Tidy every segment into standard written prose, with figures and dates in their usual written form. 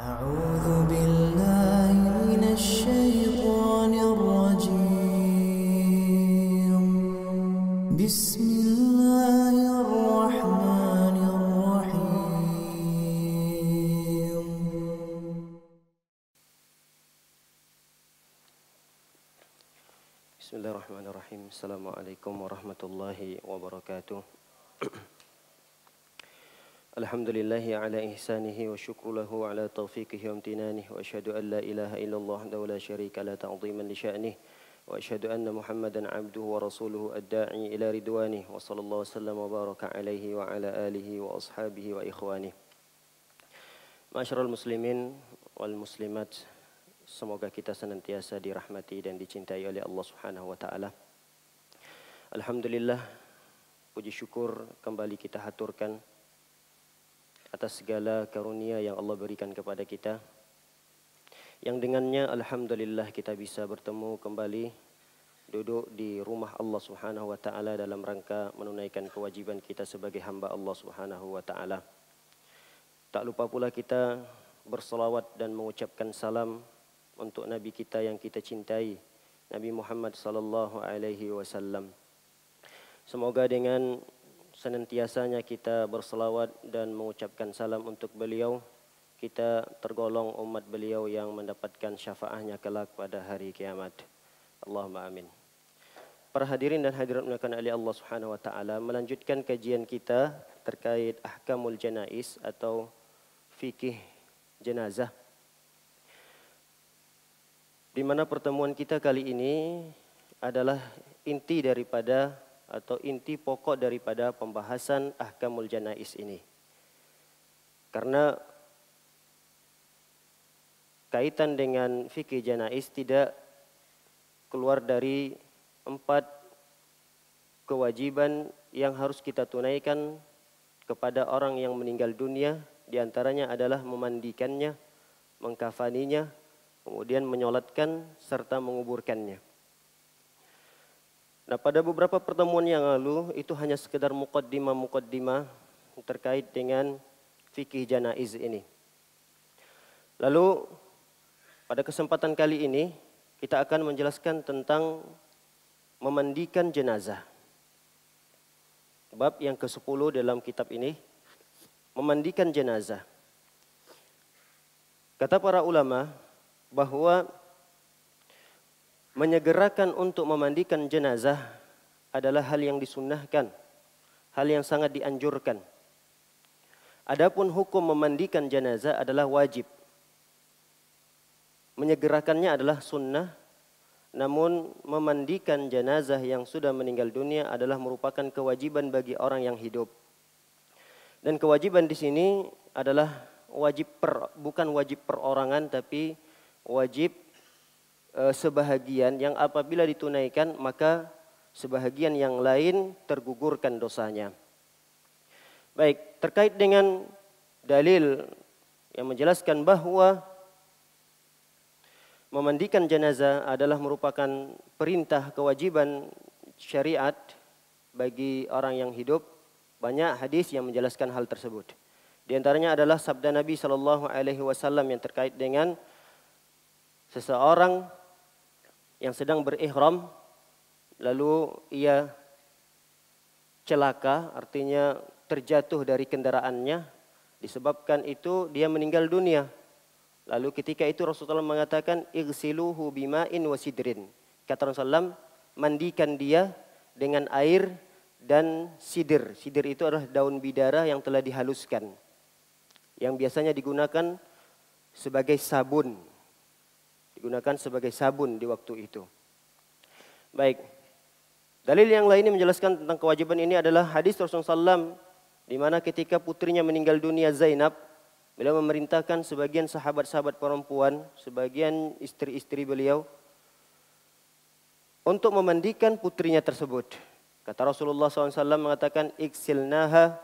أعوذ بالله من الشيطان الرجيم بسم الله الرحمن الرحيم Bismillahirrahmanirrahim. Assalamualaikum warahmatullahi wabarakatuh. Alhamdulillahi ala ihsanihi wa syukru lahu ala taufiqihi wa amtinanihi wa asyhadu an la ilaha illallah wahdahu la syarika la ta'ziman li sya'nihi wa asyhadu anna Muhammadan 'abduhu wa rasuluhu ad-da'i ila ridwanihi wa sallallahu wasallam wa baraka alaihi wa ala alihi wa ashabihi wa ikhwanihi. Ma'asyiral muslimin wal muslimat, semoga kita senantiasa dirahmati dan dicintai oleh Allah Subhanahu wa taala. Alhamdulillah, puji syukur kembali kita haturkan atas segala karunia yang Allah berikan kepada kita, yang dengannya alhamdulillah kita bisa bertemu kembali duduk di rumah Allah Subhanahu wa taala dalam rangka menunaikan kewajiban kita sebagai hamba Allah Subhanahu wa taala. Tak lupa pula kita berselawat dan mengucapkan salam untuk Nabi kita yang kita cintai, Nabi Muhammad sallallahu alaihi wasallam. Semoga dengan senantiasanya kita berselawat dan mengucapkan salam untuk beliau, kita tergolong umat beliau yang mendapatkan syafaatnya kelak pada hari kiamat. Allahumma amin. Para hadirin dan hadirat dimuliakan oleh Allah Subhanahu wa taala, melanjutkan kajian kita terkait ahkamul janaiz atau fikih jenazah. Di mana pertemuan kita kali ini adalah inti daripada atau inti pokok daripada pembahasan ahkamul janaiz ini. Karena kaitan dengan fikih janaiz tidak keluar dari 4 kewajiban yang harus kita tunaikan kepada orang yang meninggal dunia. Di antaranya adalah memandikannya, mengkafaninya, kemudian menyolatkan serta menguburkannya. Nah, pada beberapa pertemuan yang lalu itu hanya sekedar muqaddimah terkait dengan fikih janaiz ini. Lalu pada kesempatan kali ini kita akan menjelaskan tentang memandikan jenazah. Bab yang ke-10 dalam kitab ini, memandikan jenazah. Kata para ulama bahwa menyegerakan untuk memandikan jenazah adalah hal yang disunnahkan, hal yang sangat dianjurkan. Adapun hukum memandikan jenazah adalah wajib. Menyegerakannya adalah sunnah, namun memandikan jenazah yang sudah meninggal dunia adalah merupakan kewajiban bagi orang yang hidup. Dan kewajiban di sini adalah bukan wajib perorangan, tapi wajib sebahagian yang apabila ditunaikan maka sebahagian yang lain tergugurkan dosanya. Baik, terkait dengan dalil yang menjelaskan bahwa memandikan jenazah adalah merupakan perintah kewajiban syariat bagi orang yang hidup, banyak hadis yang menjelaskan hal tersebut. Di antaranya adalah sabda Nabi SAW yang terkait dengan seseorang yang sedang berihram, lalu ia celaka, artinya terjatuh dari kendaraannya, disebabkan itu dia meninggal dunia. Lalu ketika itu Rasulullah mengatakan, igsiluhu bima'in wa sidrin. Kata Rasulullah, mandikan dia dengan air dan sidir. Sidir itu adalah daun bidara yang telah dihaluskan, yang biasanya digunakan sebagai sabun. Digunakan sebagai sabun di waktu itu. Baik. Dalil yang lain yang menjelaskan tentang kewajiban ini adalah hadis Rasulullah SAW, di mana ketika putrinya meninggal dunia Zainab, beliau memerintahkan sebagian sahabat-sahabat perempuan, sebagian istri-istri beliau, untuk memandikan putrinya tersebut. Kata Rasulullah SAW mengatakan, iksilnaha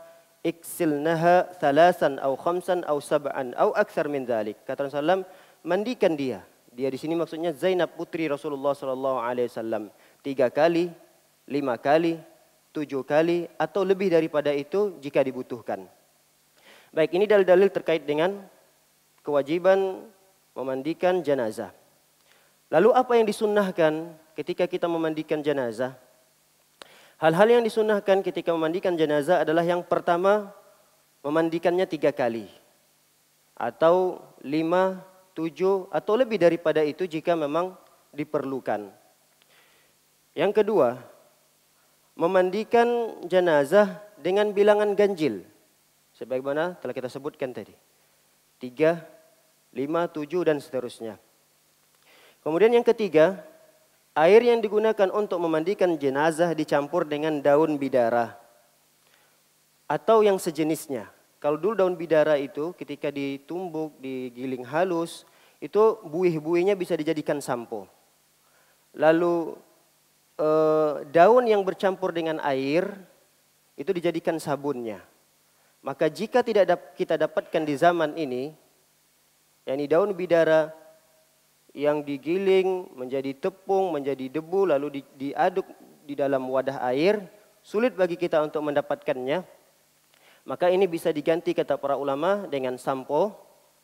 thalasan au khamsan au sab'an au aktsar min dzalik. Kata Rasulullah, mandikan dia. Dia di sini maksudnya Zainab putri Rasulullah SAW 3 kali, 5 kali, 7 kali atau lebih daripada itu jika dibutuhkan. Baik, ini dalil-dalil terkait dengan kewajiban memandikan jenazah. Lalu apa yang disunnahkan ketika kita memandikan jenazah? Hal-hal yang disunnahkan ketika memandikan jenazah adalah yang pertama, memandikannya 3 kali. Atau 5, 7, atau lebih daripada itu jika memang diperlukan. Yang kedua, memandikan jenazah dengan bilangan ganjil. Sebagaimana telah kita sebutkan tadi. 3, 5, 7 dan seterusnya. Kemudian yang ketiga, air yang digunakan untuk memandikan jenazah dicampur dengan daun bidara atau yang sejenisnya. Kalau dulu daun bidara itu ketika ditumbuk, digiling halus, itu buih-buihnya bisa dijadikan sampo. Lalu daun yang bercampur dengan air itu dijadikan sabunnya. Maka jika tidak kita dapatkan di zaman ini, yakni daun bidara yang digiling menjadi tepung, menjadi debu, lalu diaduk di dalam wadah air, sulit bagi kita untuk mendapatkannya. Maka ini bisa diganti kata para ulama dengan sampo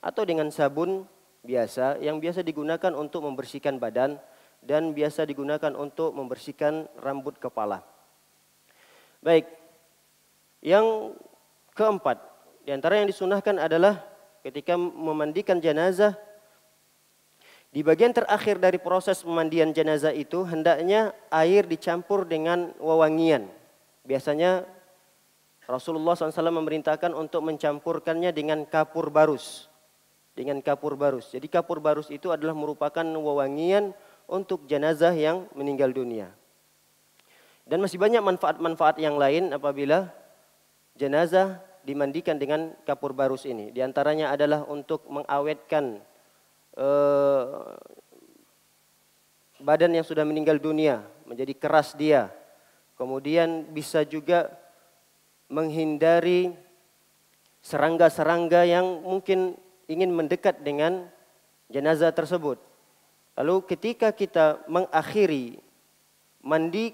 atau dengan sabun biasa yang biasa digunakan untuk membersihkan badan dan biasa digunakan untuk membersihkan rambut kepala. Baik, yang keempat, di antara yang disunahkan adalah ketika memandikan jenazah, di bagian terakhir dari proses pemandian jenazah itu hendaknya air dicampur dengan wewangian. Biasanya Rasulullah SAW memerintahkan untuk mencampurkannya dengan kapur barus. Jadi kapur barus itu adalah merupakan wewangian untuk jenazah yang meninggal dunia. Dan masih banyak manfaat-manfaat yang lain apabila jenazah dimandikan dengan kapur barus ini. Di antaranya adalah untuk mengawetkan badan yang sudah meninggal dunia menjadi keras dia. Kemudian bisa juga menghindari serangga-serangga yang mungkin ingin mendekat dengan jenazah tersebut. Lalu ketika kita mengakhiri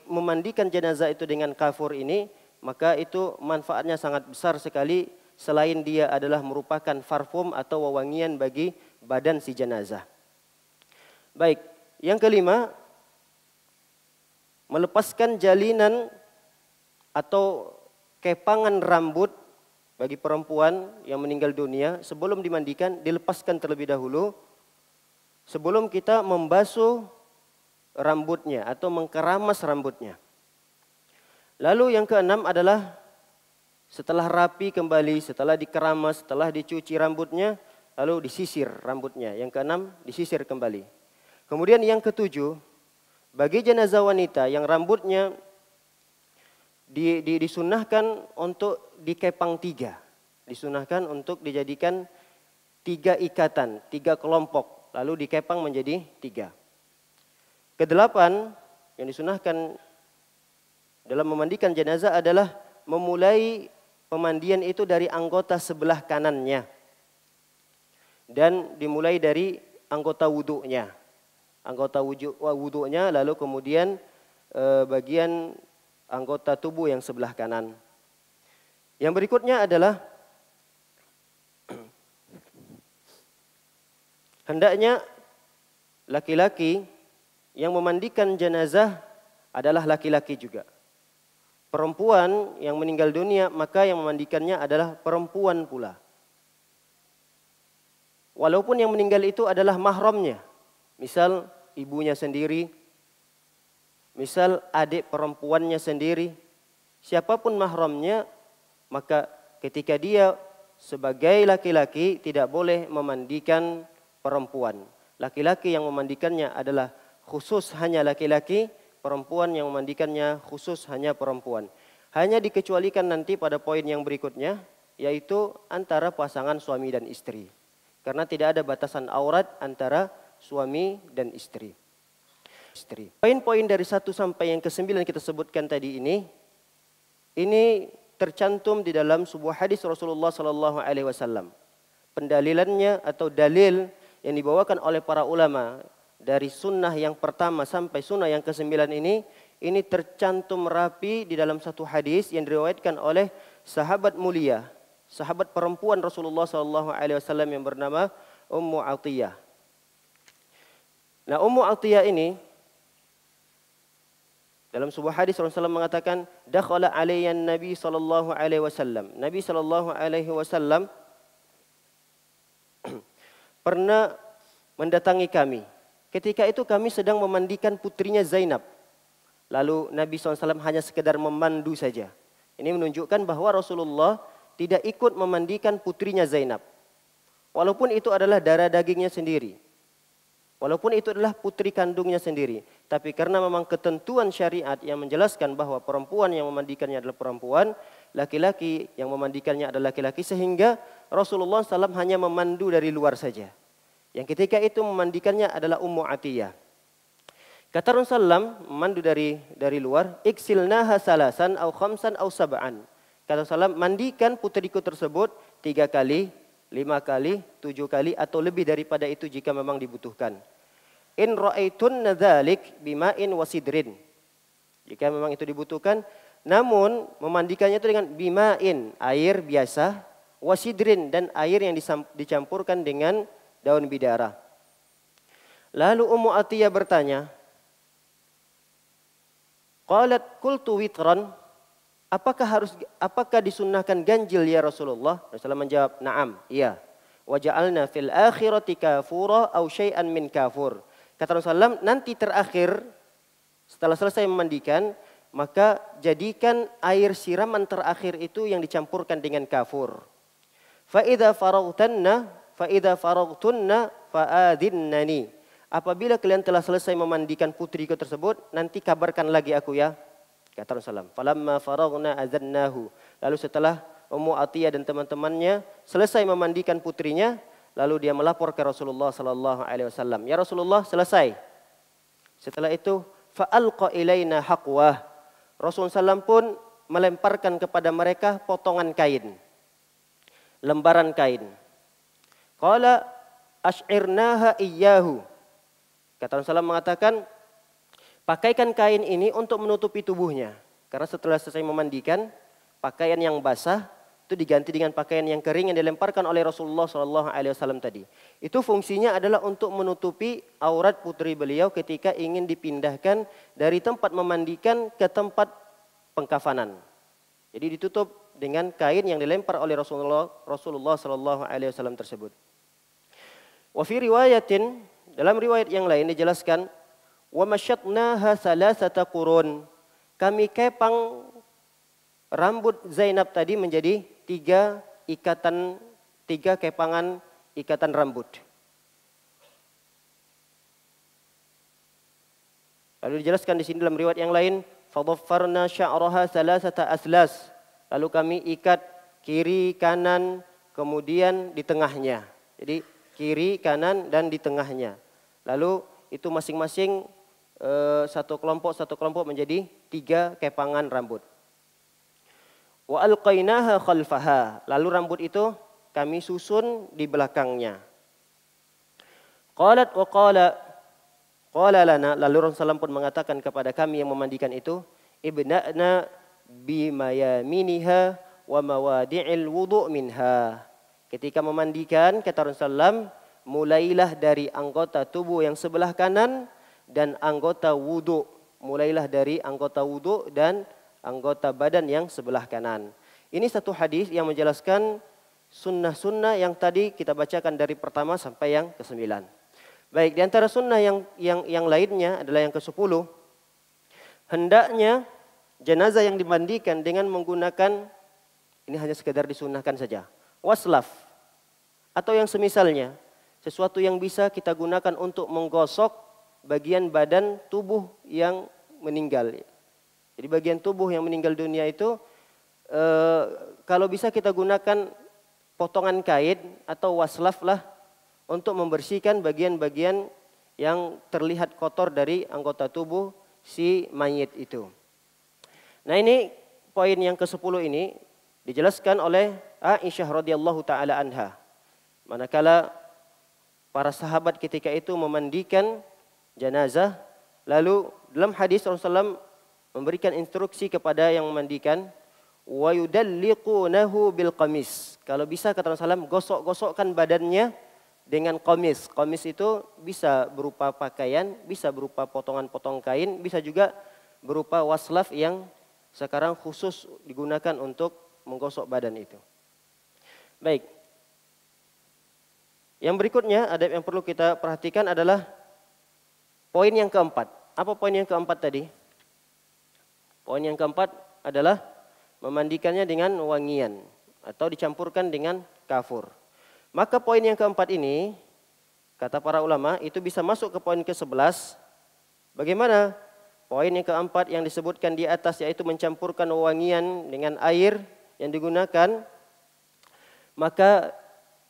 memandikan jenazah itu dengan kafur ini, maka itu manfaatnya sangat besar sekali. Selain dia adalah merupakan parfum atau wewangian bagi badan si jenazah. Baik, yang kelima, melepaskan jalinan atau kepangan rambut bagi perempuan yang meninggal dunia sebelum dimandikan, dilepaskan terlebih dahulu sebelum kita membasuh rambutnya atau mengkeramas rambutnya. Lalu yang keenam adalah setelah rapi kembali, setelah dikeramas, setelah dicuci rambutnya, lalu disisir rambutnya. Yang keenam, disisir kembali. Kemudian yang ketujuh, bagi jenazah wanita yang rambutnya disunahkan untuk dikepang 3. Disunahkan untuk dijadikan 3 ikatan, 3 kelompok. Lalu dikepang menjadi 3. Kedelapan, yang disunahkan dalam memandikan jenazah adalah memulai pemandian itu dari anggota sebelah kanannya. Dan dimulai dari anggota wudhunya. Anggota wudhunya lalu kemudian bagian anggota tubuh yang sebelah kanan. Yang berikutnya adalah hendaknya laki-laki yang memandikan jenazah adalah laki-laki juga. Perempuan yang meninggal dunia, maka yang memandikannya adalah perempuan pula. Walaupun yang meninggal itu adalah mahramnya. Misal ibunya sendiri, misal adik perempuannya sendiri, siapapun mahramnya, maka ketika dia sebagai laki-laki tidak boleh memandikan perempuan. Laki-laki yang memandikannya adalah khusus hanya laki-laki, perempuan yang memandikannya khusus hanya perempuan. Hanya dikecualikan nanti pada poin yang berikutnya, yaitu antara pasangan suami dan istri. Karena tidak ada batasan aurat antara suami dan istri. Poin-poin dari 1 sampai yang ke-9 kita sebutkan tadi ini tercantum di dalam sebuah hadis Rasulullah SAW. Pendalilannya atau dalil yang dibawakan oleh para ulama dari sunnah yang pertama sampai sunnah yang ke-9 ini tercantum rapi di dalam satu hadis yang diriwayatkan oleh sahabat mulia, sahabat perempuan Rasulullah SAW yang bernama Ummu Atiyah. Nah, Ummu Atiyah ini dalam sebuah hadis Rasulullah SAW mengatakan, dakhala alayya Nabi sallallahu alaihi wasallam. Nabi sallallahu alaihi wasallam pernah mendatangi kami. Ketika itu kami sedang memandikan putrinya Zainab. Lalu Nabi SAW hanya sekedar memandu saja. Ini menunjukkan bahwa Rasulullah tidak ikut memandikan putrinya Zainab. Walaupun itu adalah darah dagingnya sendiri. Walaupun itu adalah putri kandungnya sendiri. Tapi karena memang ketentuan syariat yang menjelaskan bahwa perempuan yang memandikannya adalah perempuan, laki-laki yang memandikannya adalah laki-laki, sehingga Rasulullah SAW hanya memandu dari luar saja. Yang ketika itu memandikannya adalah Ummu Atiyah. Kata Rasulullah SAW memandu dari luar, iksilnaha salasan au khamsan au sab'an. Kata Rasulullah, mandikan putriku tersebut 3 kali, 5 kali, 7 kali atau lebih daripada itu jika memang dibutuhkan. In ra'aitunna dzalik bima'in wasidrin. Jika memang itu dibutuhkan, namun memandikannya itu dengan bima'in, air biasa, wasidrin, dan air yang dicampurkan dengan daun bidara. Lalu Ummu Atiyah bertanya, qalat qultu witran, apakah disunnahkan ganjil ya Rasulullah? Rasulullah menjawab, na'am, iya. Wa ja'alna fil akhirati kafura aw syai'an min kafur. Kata Rasulullah, nanti terakhir setelah selesai memandikan, maka jadikan air siraman terakhir itu yang dicampurkan dengan kafur. Fa idza faragtunna fa'adinnani. Apabila kalian telah selesai memandikan putriku tersebut, nanti kabarkan lagi aku ya. Kata Rasulullah, falamma faragna azannahu. Lalu setelah Ummu Atiyah dan teman-temannya selesai memandikan putrinya, lalu dia melapor ke Rasulullah sallallahu alaihi wasallam, ya Rasulullah, selesai. Setelah itu fa'alqa ilaina haqwah. Rasulullah SAW pun melemparkan kepada mereka potongan kain, lembaran kain. Qala ash'irnaha iyyahu. Kata Rasulullah mengatakan, pakaikan kain ini untuk menutupi tubuhnya. Karena setelah selesai memandikan, pakaian yang basah itu diganti dengan pakaian yang kering yang dilemparkan oleh Rasulullah SAW tadi. Itu fungsinya adalah untuk menutupi aurat putri beliau ketika ingin dipindahkan dari tempat memandikan ke tempat pengkafanan. Jadi ditutup dengan kain yang dilempar oleh Rasulullah SAW tersebut. Wa fi riwayatin, dalam riwayat yang lain dijelaskan, wa masyatnaha salasata qurun. Kami kepang rambut Zainab tadi menjadi 3 kepangan ikatan rambut. Lalu dijelaskan di sini dalam riwayat yang lain, fadaffarna sya'raha salasata aslas. Lalu kami ikat kiri, kanan, kemudian di tengahnya. Jadi kiri, kanan, dan di tengahnya. Lalu itu masing-masing satu kelompok menjadi 3 kepangan rambut. Wa alqainaha khalfaha. Lalu rambut itu kami susun di belakangnya. Qalat wa qala lana. Lalu Rasulullah pun mengatakan kepada kami yang memandikan itu, ibna'na bimayaminiha wa mawadi'il wudu' minha. Ketika memandikan, kata Rasulullah, mulailah dari anggota tubuh yang sebelah kanan dan anggota wudu. Mulailah dari anggota wudu dan anggota badan yang sebelah kanan. Ini satu hadis yang menjelaskan sunnah-sunnah yang tadi kita bacakan dari pertama sampai yang ke-9. Baik, di antara sunnah yang lainnya adalah yang ke-10. Hendaknya jenazah yang dimandikan dengan menggunakan, ini hanya sekedar disunnahkan saja, waslaf atau yang semisalnya, sesuatu yang bisa kita gunakan untuk menggosok bagian badan tubuh yang meninggal. Jadi bagian tubuh yang meninggal dunia itu kalau bisa kita gunakan potongan kain atau waslaf lah untuk membersihkan bagian-bagian yang terlihat kotor dari anggota tubuh si mayit itu. Nah, ini poin yang ke-10 ini dijelaskan oleh Aisyah radhiyallahu taala anha. Manakala para sahabat ketika itu memandikan jenazah, lalu dalam hadis Rasulullah memberikan instruksi kepada yang memandikan, wa yudalliqunahu bil qamis. Kalau bisa, kata Rasulullah, gosok-gosokkan badannya dengan qamis. Qamis itu bisa berupa pakaian, bisa berupa potongan-potong kain, bisa juga berupa waslaf yang sekarang khusus digunakan untuk menggosok badan itu. Baik. Yang berikutnya adab yang perlu kita perhatikan adalah poin yang keempat. Apa poin yang keempat tadi? Poin yang keempat adalah memandikannya dengan wangian atau dicampurkan dengan kafur. Maka poin yang keempat ini, kata para ulama, itu bisa masuk ke poin ke-11. Bagaimana? Poin yang keempat yang disebutkan di atas, yaitu mencampurkan wangian dengan air yang digunakan. Maka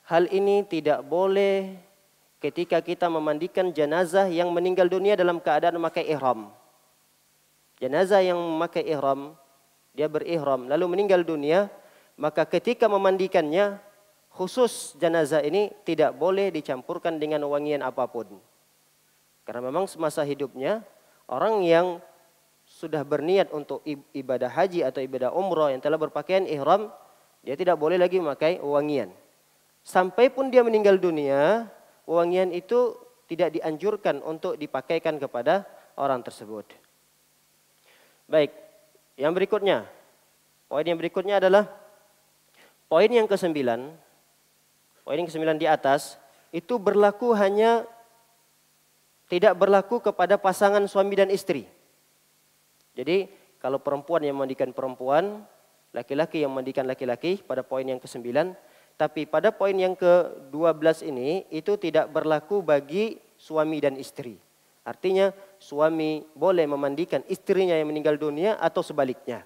hal ini tidak boleh ketika kita memandikan jenazah yang meninggal dunia dalam keadaan memakai ihram. Jenazah yang memakai ihram, dia berihram lalu meninggal dunia, maka ketika memandikannya, khusus jenazah ini tidak boleh dicampurkan dengan wangian apapun. Karena memang semasa hidupnya, orang yang sudah berniat untuk ibadah haji atau ibadah umrah yang telah berpakaian ihram, dia tidak boleh lagi memakai wangian. Sampai pun dia meninggal dunia, wangian itu tidak dianjurkan untuk dipakaikan kepada orang tersebut. Baik, yang berikutnya. Poin yang berikutnya adalah poin yang ke-9. Poin yang ke-9 di atas, itu berlaku tidak berlaku kepada pasangan suami dan istri. Jadi kalau perempuan yang memandikan perempuan, laki-laki yang memandikan laki-laki pada poin yang ke-9. Tapi pada poin yang ke-12 ini, itu tidak berlaku bagi suami dan istri. Artinya suami boleh memandikan istrinya yang meninggal dunia atau sebaliknya.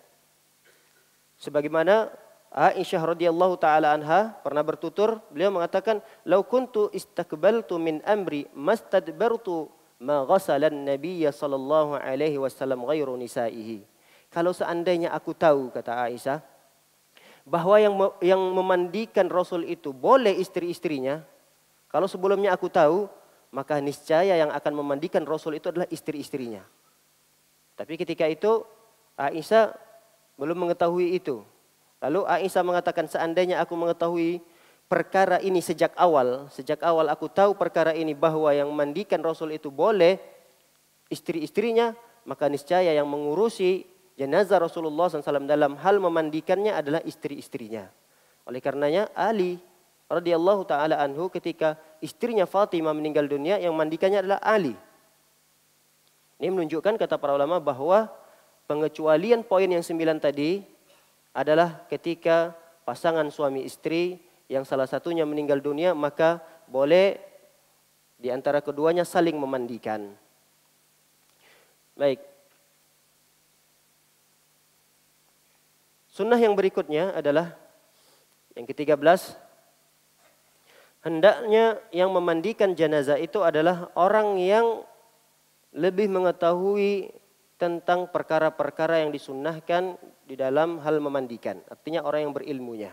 Sebagaimana Aisyah radhiyallahu taala anha pernah bertutur, beliau mengatakan, "Lau kuntu istakbaltu min amri mastadbartu ma ghasalan nabiyya sallallahu alaihi wasallam ghairu nisaihi." Kalau seandainya aku tahu, kata Aisyah, bahwa yang memandikan Rasul itu boleh istri-istrinya, kalau sebelumnya aku tahu, maka niscaya yang akan memandikan Rasul itu adalah istri-istrinya. Tapi ketika itu Aisyah belum mengetahui itu. Lalu Aisyah mengatakan, seandainya aku mengetahui perkara ini sejak awal aku tahu perkara ini bahwa yang memandikan Rasul itu boleh istri-istrinya, maka niscaya yang mengurusi jenazah Rasulullah SAW dalam hal memandikannya adalah istri-istrinya. Oleh karenanya Ali radhiyallahu taala anhu ketika istrinya Fatimah meninggal dunia, yang memandikannya adalah Ali. Ini menunjukkan, kata para ulama, bahwa pengecualian poin yang 9 tadi adalah ketika pasangan suami istri yang salah satunya meninggal dunia, maka boleh di antara keduanya saling memandikan. Baik. Sunnah yang berikutnya adalah yang ke-13. Hendaknya yang memandikan jenazah itu adalah orang yang lebih mengetahui tentang perkara-perkara yang disunnahkan di dalam hal memandikan. Artinya orang yang berilmunya.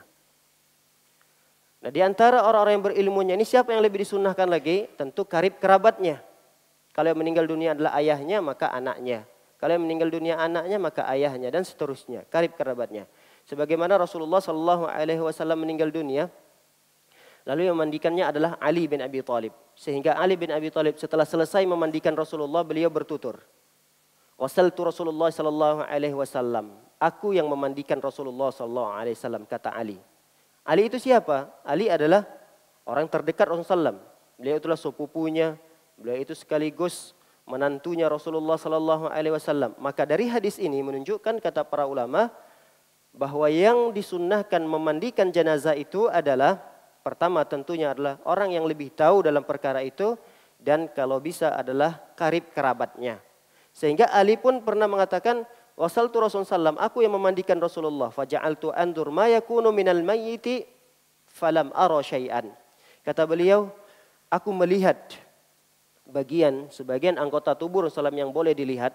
Nah, di antara orang-orang yang berilmunya ini siapa yang lebih disunnahkan lagi? Tentu karib kerabatnya. Kalau yang meninggal dunia adalah ayahnya, maka anaknya. Kalau yang meninggal dunia anaknya, maka ayahnya, dan seterusnya. Karib kerabatnya. Sebagaimana Rasulullah SAW meninggal dunia, lalu yang memandikannya adalah Ali bin Abi Thalib. Sehingga Ali bin Abi Thalib setelah selesai memandikan Rasulullah, beliau bertutur, "Wasaltu Rasulullah SAW." Aku yang memandikan Rasulullah SAW, kata Ali. Ali itu siapa? Ali adalah orang terdekat Rasulullah SAW. Beliau itulah sepupunya. Beliau itu sekaligus menantunya Rasulullah SAW. Maka dari hadis ini menunjukkan, kata para ulama, bahwa yang disunnahkan memandikan jenazah itu adalah, pertama tentunya adalah orang yang lebih tahu dalam perkara itu, dan kalau bisa adalah karib kerabatnya. Sehingga Ali pun pernah mengatakan, "Wasaltu Rasulullah SAW, aku yang memandikan Rasulullah, faja'altu andur ma yakunu minal mayyiti falam ara syai'an." Kata beliau, aku melihat sebagian anggota tubuh Rasulullah yang boleh dilihat.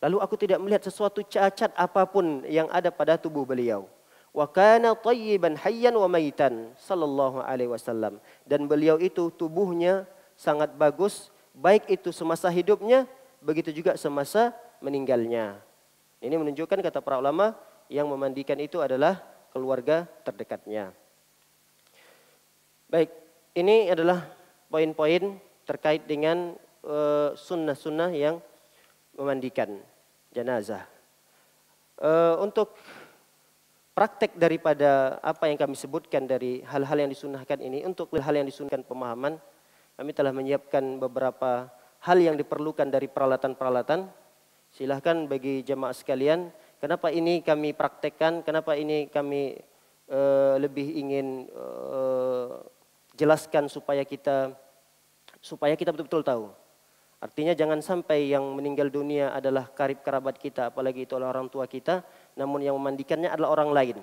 Lalu aku tidak melihat sesuatu cacat apapun yang ada pada tubuh beliau. Wa kana thayyiban hayyan wa maitan sallallahu alaihi wasallam. Dan beliau itu tubuhnya sangat bagus, baik itu semasa hidupnya, begitu juga semasa meninggalnya. Ini menunjukkan, kata para ulama, yang memandikan itu adalah keluarga terdekatnya. Baik, ini adalah poin-poin terkait dengan sunnah-sunnah yang memandikan jenazah. Untuk praktek daripada apa yang kami sebutkan dari hal-hal yang disunahkan ini, untuk hal yang disunahkan pemahaman, kami telah menyiapkan beberapa hal yang diperlukan dari peralatan-peralatan. Silahkan bagi jemaah sekalian, kenapa ini kami praktekkan, kenapa ini kami lebih ingin jelaskan supaya kita betul-betul tahu. Artinya jangan sampai yang meninggal dunia adalah karib kerabat kita, apalagi itu adalah orang tua kita, namun yang memandikannya adalah orang lain.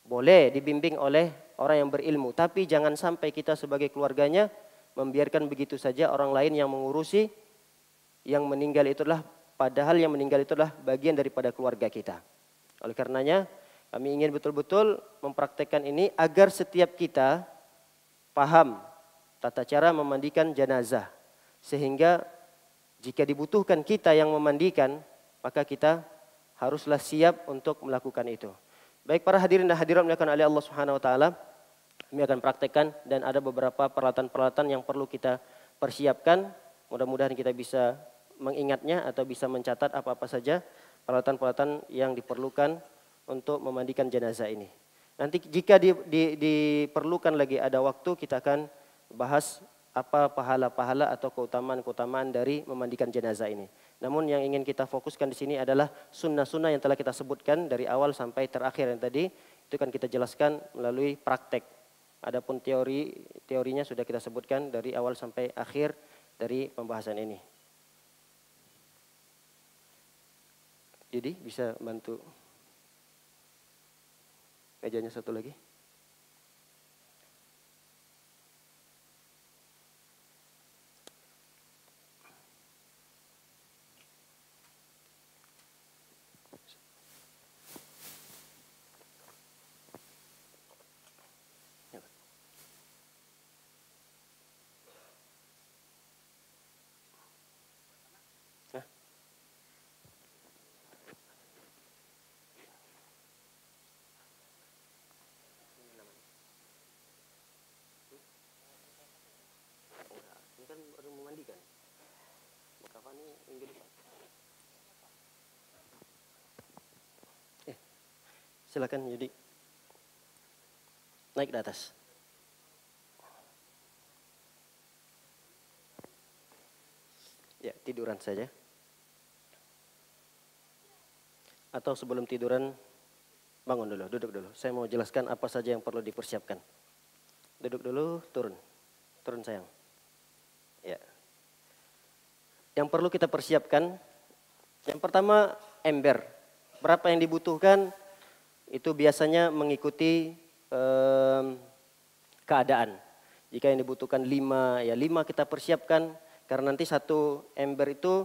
Boleh dibimbing oleh orang yang berilmu, tapi jangan sampai kita sebagai keluarganya membiarkan begitu saja orang lain yang mengurusi yang meninggal itu adalah, padahal yang meninggal itu adalah bagian daripada keluarga kita. Oleh karenanya kami ingin betul-betul mempraktekkan ini agar setiap kita paham tata cara memandikan jenazah. Sehingga jika dibutuhkan kita yang memandikan, maka kita haruslah siap untuk melakukan itu. Baik para hadirin dan hadirat dimuliakan oleh Allah Subhanahu wa taala, kami akan praktekkan dan ada beberapa peralatan-peralatan yang perlu kita persiapkan. Mudah-mudahan kita bisa mengingatnya atau bisa mencatat apa-apa saja peralatan-peralatan yang diperlukan untuk memandikan jenazah ini. Nanti jika diperlukan lagi ada waktu, kita akan bahas apa pahala-pahala atau keutamaan-keutamaan dari memandikan jenazah ini. Namun yang ingin kita fokuskan di sini adalah sunnah-sunnah yang telah kita sebutkan dari awal sampai terakhir yang tadi, itu kan kita jelaskan melalui praktek. Adapun teorinya sudah kita sebutkan dari awal sampai akhir dari pembahasan ini. Jadi bisa bantu mejanya satu lagi. Baru memandikan. Kapan ini minggu depan? Silakan jadi naik ke atas. Ya, tiduran saja. Atau sebelum tiduran bangun dulu, duduk dulu. Saya mau jelaskan apa saja yang perlu dipersiapkan. Duduk dulu, turun. Turun sayang. Ya. Yang perlu kita persiapkan, yang pertama ember. Berapa yang dibutuhkan itu biasanya mengikuti keadaan. Jika yang dibutuhkan 5, ya 5 kita persiapkan. Karena nanti satu ember itu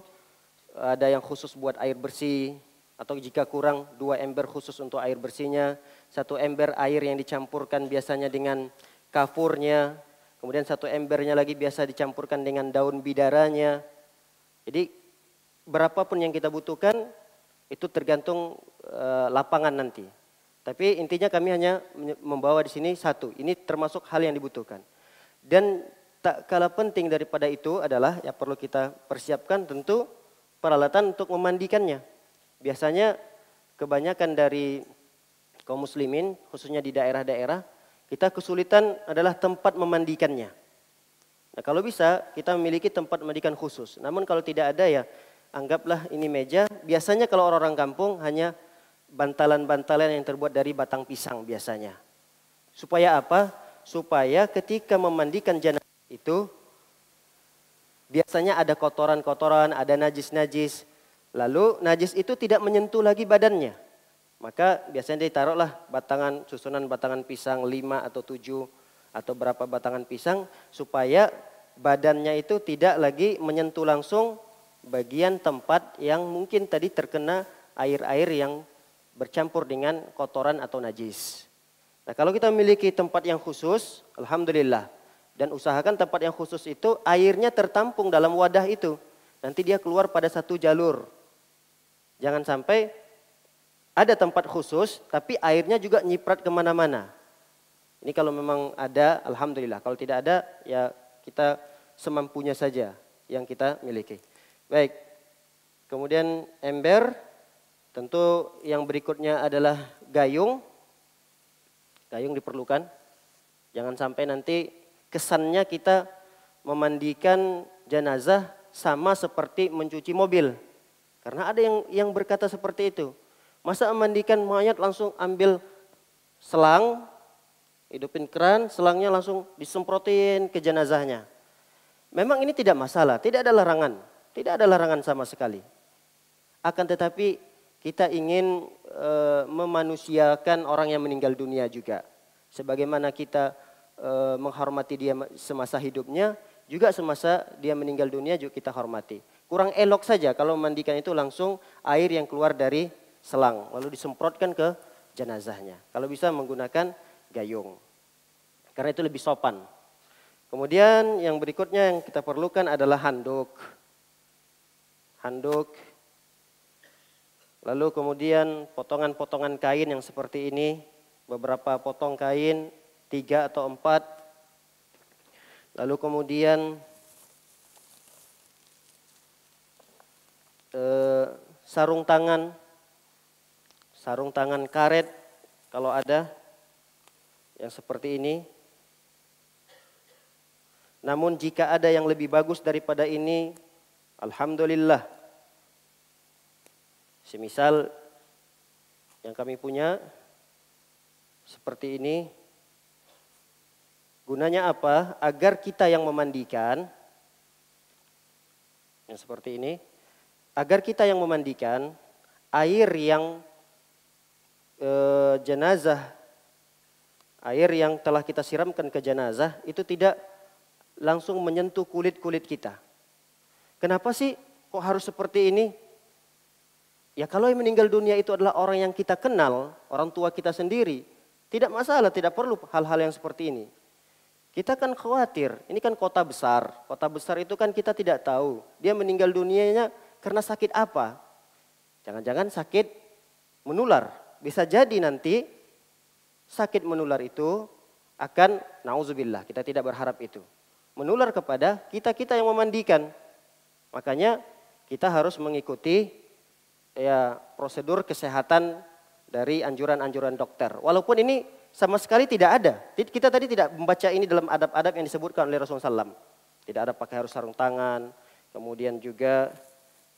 ada yang khusus buat air bersih. Atau jika kurang 2 ember khusus untuk air bersihnya. 1 ember air yang dicampurkan biasanya dengan kafurnya. Kemudian 1 embernya lagi biasa dicampurkan dengan daun bidaranya. Jadi berapapun yang kita butuhkan itu tergantung lapangan nanti. Tapi intinya kami hanya membawa di sini 1. Ini termasuk hal yang dibutuhkan. Dan tak kalah penting daripada itu adalah yang perlu kita persiapkan tentu peralatan untuk memandikannya. Biasanya kebanyakan dari kaum muslimin khususnya di daerah-daerah kita kesulitan adalah tempat memandikannya. Nah, kalau bisa kita memiliki tempat memandikan khusus. Namun kalau tidak ada ya anggaplah ini meja. Biasanya kalau orang-orang kampung hanya bantalan-bantalan yang terbuat dari batang pisang biasanya. Supaya apa? Supaya ketika memandikan jenazah itu biasanya ada kotoran-kotoran, ada najis-najis. Lalu najis itu tidak menyentuh lagi badannya. Maka biasanya ditaruhlah susunan batangan pisang 5 atau 7 atau berapa batangan pisang supaya badannya itu tidak lagi menyentuh langsung bagian tempat yang mungkin tadi terkena air-air yang bercampur dengan kotoran atau najis. Nah, kalau kita memiliki tempat yang khusus, alhamdulillah. Dan usahakan tempat yang khusus itu airnya tertampung dalam wadah itu. Nanti dia keluar pada satu jalur. Jangan sampai ada tempat khusus, tapi airnya juga nyiprat kemana-mana. Ini kalau memang ada, alhamdulillah. Kalau tidak ada, ya kita semampunya saja yang kita miliki. Baik, kemudian ember, tentu yang berikutnya adalah gayung. Gayung diperlukan. Jangan sampai nanti kesannya kita memandikan jenazah sama seperti mencuci mobil. Karena ada yang berkata seperti itu. Masa memandikan mayat langsung ambil selang, hidupin keran, selangnya langsung disemprotin ke jenazahnya. Memang ini tidak masalah, tidak ada larangan. Tidak ada larangan sama sekali. Akan tetapi kita ingin memanusiakan orang yang meninggal dunia juga. Sebagaimana kita menghormati dia semasa hidupnya, juga semasa dia meninggal dunia juga kita hormati. Kurang elok saja kalau memandikan itu langsung air yang keluar dari selang, lalu disemprotkan ke jenazahnya. Kalau bisa menggunakan gayung, karena itu lebih sopan. Kemudian yang berikutnya yang kita perlukan adalah handuk. Handuk. Lalu kemudian potongan-potongan kain yang seperti ini. Beberapa potong kain, 3 atau 4. Lalu kemudian sarung tangan. Sarung tangan karet kalau ada yang seperti ini. Namun jika ada yang lebih bagus daripada ini, alhamdulillah. Semisal yang kami punya seperti ini. Gunanya apa? Agar kita yang memandikan, yang seperti ini, agar kita yang memandikan, air yang jenazah, air yang telah kita siramkan ke jenazah itu tidak langsung menyentuh kulit-kulit kita. Kenapa sih kok harus seperti ini? Ya kalau yang meninggal dunia itu adalah orang yang kita kenal, orang tua kita sendiri, tidak masalah, tidak perlu hal-hal yang seperti ini. Kita kan khawatir, ini kan kota besar. Kota besar itu kan kita tidak tahu, dia meninggal dunianya karena sakit apa. Jangan-jangan sakit menular. Bisa jadi nanti sakit menular itu akan, nauzubillah, kita tidak berharap itu. Menular kepada kita-kita yang memandikan. Makanya kita harus mengikuti ya prosedur kesehatan dari anjuran-anjuran dokter. Walaupun ini sama sekali tidak ada. Kita tadi tidak membaca ini dalam adab-adab yang disebutkan oleh Rasulullah SAW. Tidak ada pakai harus sarung tangan. Kemudian juga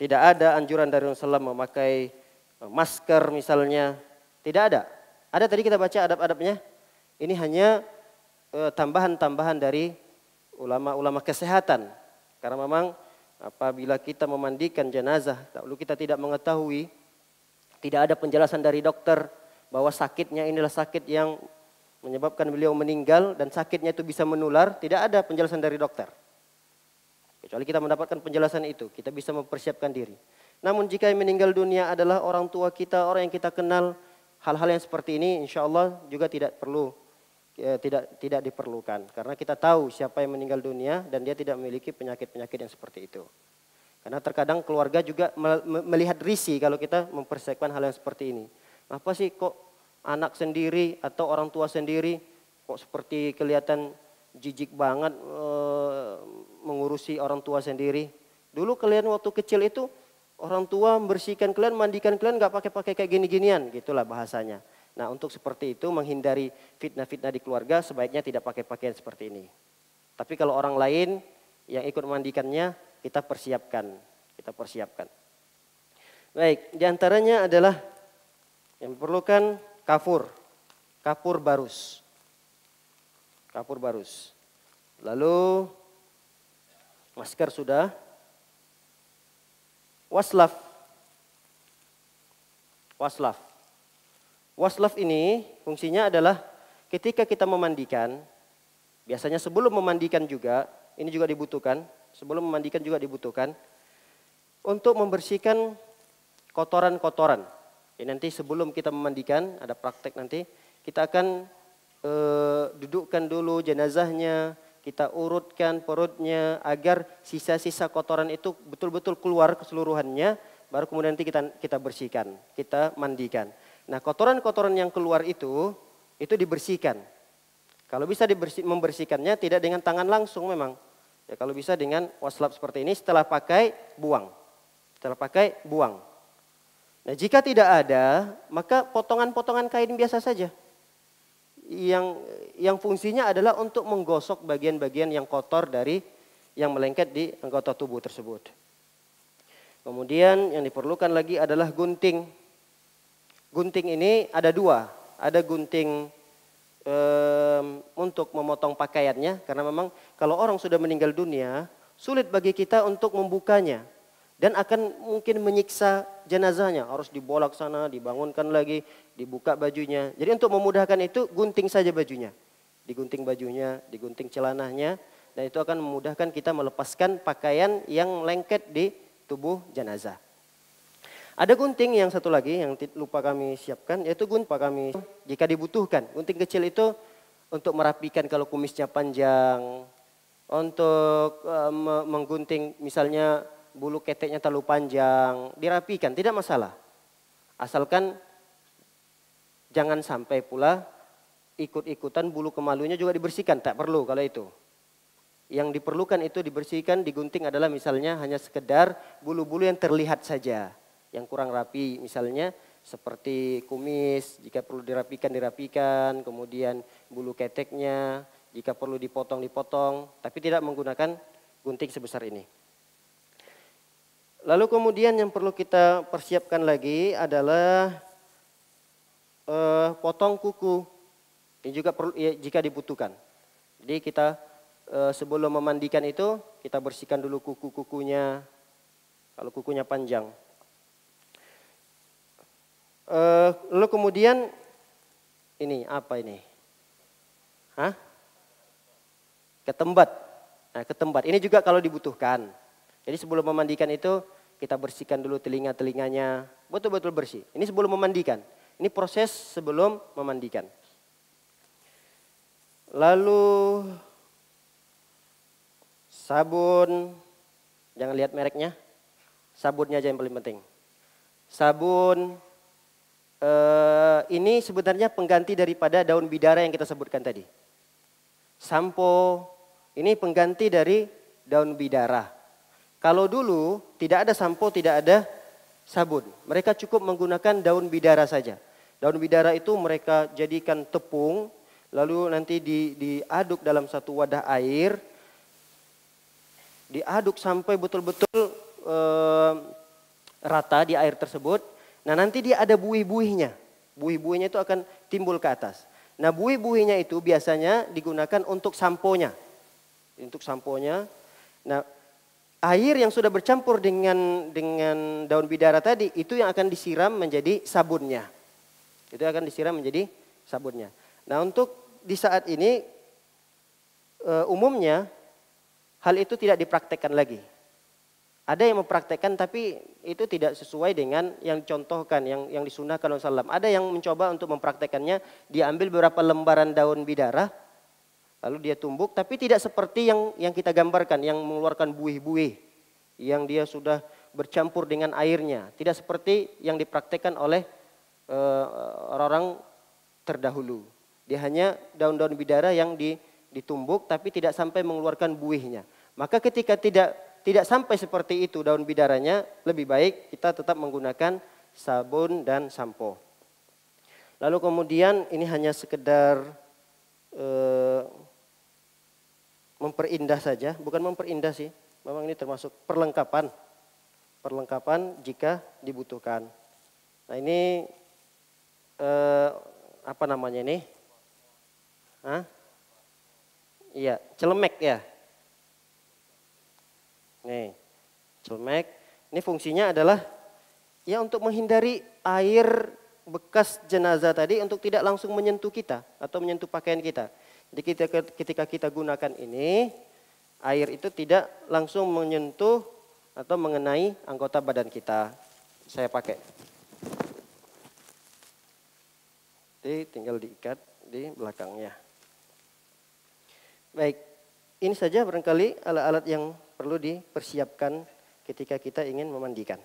tidak ada anjuran dari Rasulullah SAW memakai masker misalnya. Tidak ada. Ada tadi kita baca adab-adabnya. Ini hanya tambahan-tambahan dari ulama-ulama kesehatan. Karena memang apabila kita memandikan jenazah, lalu kita tidak mengetahui, tidak ada penjelasan dari dokter bahwa sakitnya inilah sakit yang menyebabkan beliau meninggal dan sakitnya itu bisa menular, tidak ada penjelasan dari dokter. Kecuali kita mendapatkan penjelasan itu, kita bisa mempersiapkan diri. Namun jika yang meninggal dunia adalah orang tua kita, orang yang kita kenal, hal-hal yang seperti ini insya Allah juga tidak perlu, tidak diperlukan. Karena kita tahu siapa yang meninggal dunia dan dia tidak memiliki penyakit-penyakit yang seperti itu. Karena terkadang keluarga juga melihat risih kalau kita mempersiapkan hal yang seperti ini. Apa sih kok anak sendiri atau orang tua sendiri kok seperti kelihatan jijik banget mengurusi orang tua sendiri. Dulu kalian waktu kecil itu orang tua membersihkan kalian, mandikan kalian gak pakai kayak gini-ginian, gitulah bahasanya. Nah untuk seperti itu menghindari fitnah-fitnah di keluarga sebaiknya tidak pakai pakaian seperti ini. Tapi kalau orang lain yang ikut memandikannya kita persiapkan. Baik, diantaranya adalah yang diperlukan kapur barus. Lalu masker sudah. Waslaf ini fungsinya adalah ketika kita memandikan, biasanya sebelum memandikan juga, ini juga dibutuhkan, untuk membersihkan kotoran-kotoran. Ya, nanti sebelum kita memandikan, ada praktek nanti, kita akan dudukkan dulu jenazahnya, kita urutkan perutnya agar sisa-sisa kotoran itu betul-betul keluar keseluruhannya, baru kemudian nanti kita bersihkan, kita mandikan. Nah kotoran-kotoran yang keluar itu dibersihkan. Kalau bisa membersihkannya tidak dengan tangan langsung memang. Ya kalau bisa dengan waslap seperti ini, setelah pakai buang. Setelah pakai buang. Nah jika tidak ada, maka potongan-potongan kain biasa saja. Yang fungsinya adalah untuk menggosok bagian-bagian yang kotor dari yang melengket di anggota tubuh tersebut. Kemudian yang diperlukan lagi adalah gunting. Gunting ini ada dua. Ada gunting untuk memotong pakaiannya. Karena memang kalau orang sudah meninggal dunia, sulit bagi kita untuk membukanya. Dan akan mungkin menyiksa jenazahnya. Harus dibolak sana, dibangunkan lagi, dibuka bajunya. Jadi untuk memudahkan itu, gunting saja bajunya. Digunting bajunya, digunting celananya. Dan itu akan memudahkan kita melepaskan pakaian yang lengket di tubuh jenazah. Ada gunting yang satu lagi yang lupa kami siapkan, yaitu gunting kami jika dibutuhkan. Gunting kecil itu untuk merapikan kalau kumisnya panjang, untuk menggunting misalnya bulu keteknya terlalu panjang, dirapikan, tidak masalah. Asalkan jangan sampai pula ikut-ikutan bulu kemalunya juga dibersihkan, tak perlu kalau itu. Yang diperlukan itu dibersihkan, digunting adalah misalnya hanya sekedar bulu-bulu yang terlihat saja. Yang kurang rapi misalnya seperti kumis, jika perlu dirapikan, kemudian bulu keteknya, jika perlu dipotong, tapi tidak menggunakan gunting sebesar ini. Lalu kemudian yang perlu kita persiapkan lagi adalah potong kuku. Ini juga perlu jika dibutuhkan. Jadi kita sebelum memandikan itu kita bersihkan dulu kuku-kukunya, kalau kukunya panjang. Lalu kemudian ini apa ini? Ketembat. Nah, ketembat ini juga kalau dibutuhkan. Jadi sebelum memandikan itu kita bersihkan dulu telinga-telinganya, betul-betul bersih. Ini sebelum memandikan. Ini proses sebelum memandikan. Lalu sabun, jangan lihat mereknya. Sabunnya aja yang paling penting. Sabun ini sebenarnya pengganti daripada daun bidara yang kita sebutkan tadi. Sampo ini pengganti dari daun bidara. Kalau dulu tidak ada sampo, tidak ada sabun. Mereka cukup menggunakan daun bidara saja. Daun bidara itu mereka jadikan tepung, lalu nanti diaduk dalam satu wadah air. Diaduk sampai betul-betul rata di air tersebut. Nah nanti dia ada buih-buihnya. Buih-buihnya itu akan timbul ke atas. Nah buih-buihnya itu biasanya digunakan untuk samponya. Untuk samponya. Nah air yang sudah bercampur dengan daun bidara tadi itu yang akan disiram menjadi sabunnya. Itu akan disiram menjadi sabunnya. Nah untuk di saat ini umumnya hal itu tidak dipraktekkan lagi. Ada yang mempraktekkan tapi itu tidak sesuai dengan yang contohkan, yang disunahkan Rasulullah SAW. Ada yang mencoba untuk mempraktekkannya, dia ambil beberapa lembaran daun bidara, lalu dia tumbuk, tapi tidak seperti yang kita gambarkan, yang mengeluarkan buih-buih, yang dia sudah bercampur dengan airnya. Tidak seperti yang dipraktekkan oleh orang-orang terdahulu. Dia hanya daun-daun bidara yang ditumbuk, tapi tidak sampai mengeluarkan buihnya. Maka ketika tidak sampai seperti itu daun bidaranya, lebih baik kita tetap menggunakan sabun dan sampo. Lalu kemudian ini hanya sekedar memperindah saja, bukan memperindah sih, memang ini termasuk perlengkapan. Perlengkapan jika dibutuhkan. Nah ini apa namanya ini? Iya, celemek ya. Nih, celemek. Ini fungsinya adalah ya untuk menghindari air bekas jenazah tadi untuk tidak langsung menyentuh kita atau menyentuh pakaian kita. Jadi ketika kita gunakan ini, air itu tidak langsung menyentuh atau mengenai anggota badan kita. Saya pakai. Jadi tinggal diikat di belakangnya. Baik, ini saja barangkali alat-alat yang perlu dipersiapkan ketika kita ingin memandikan.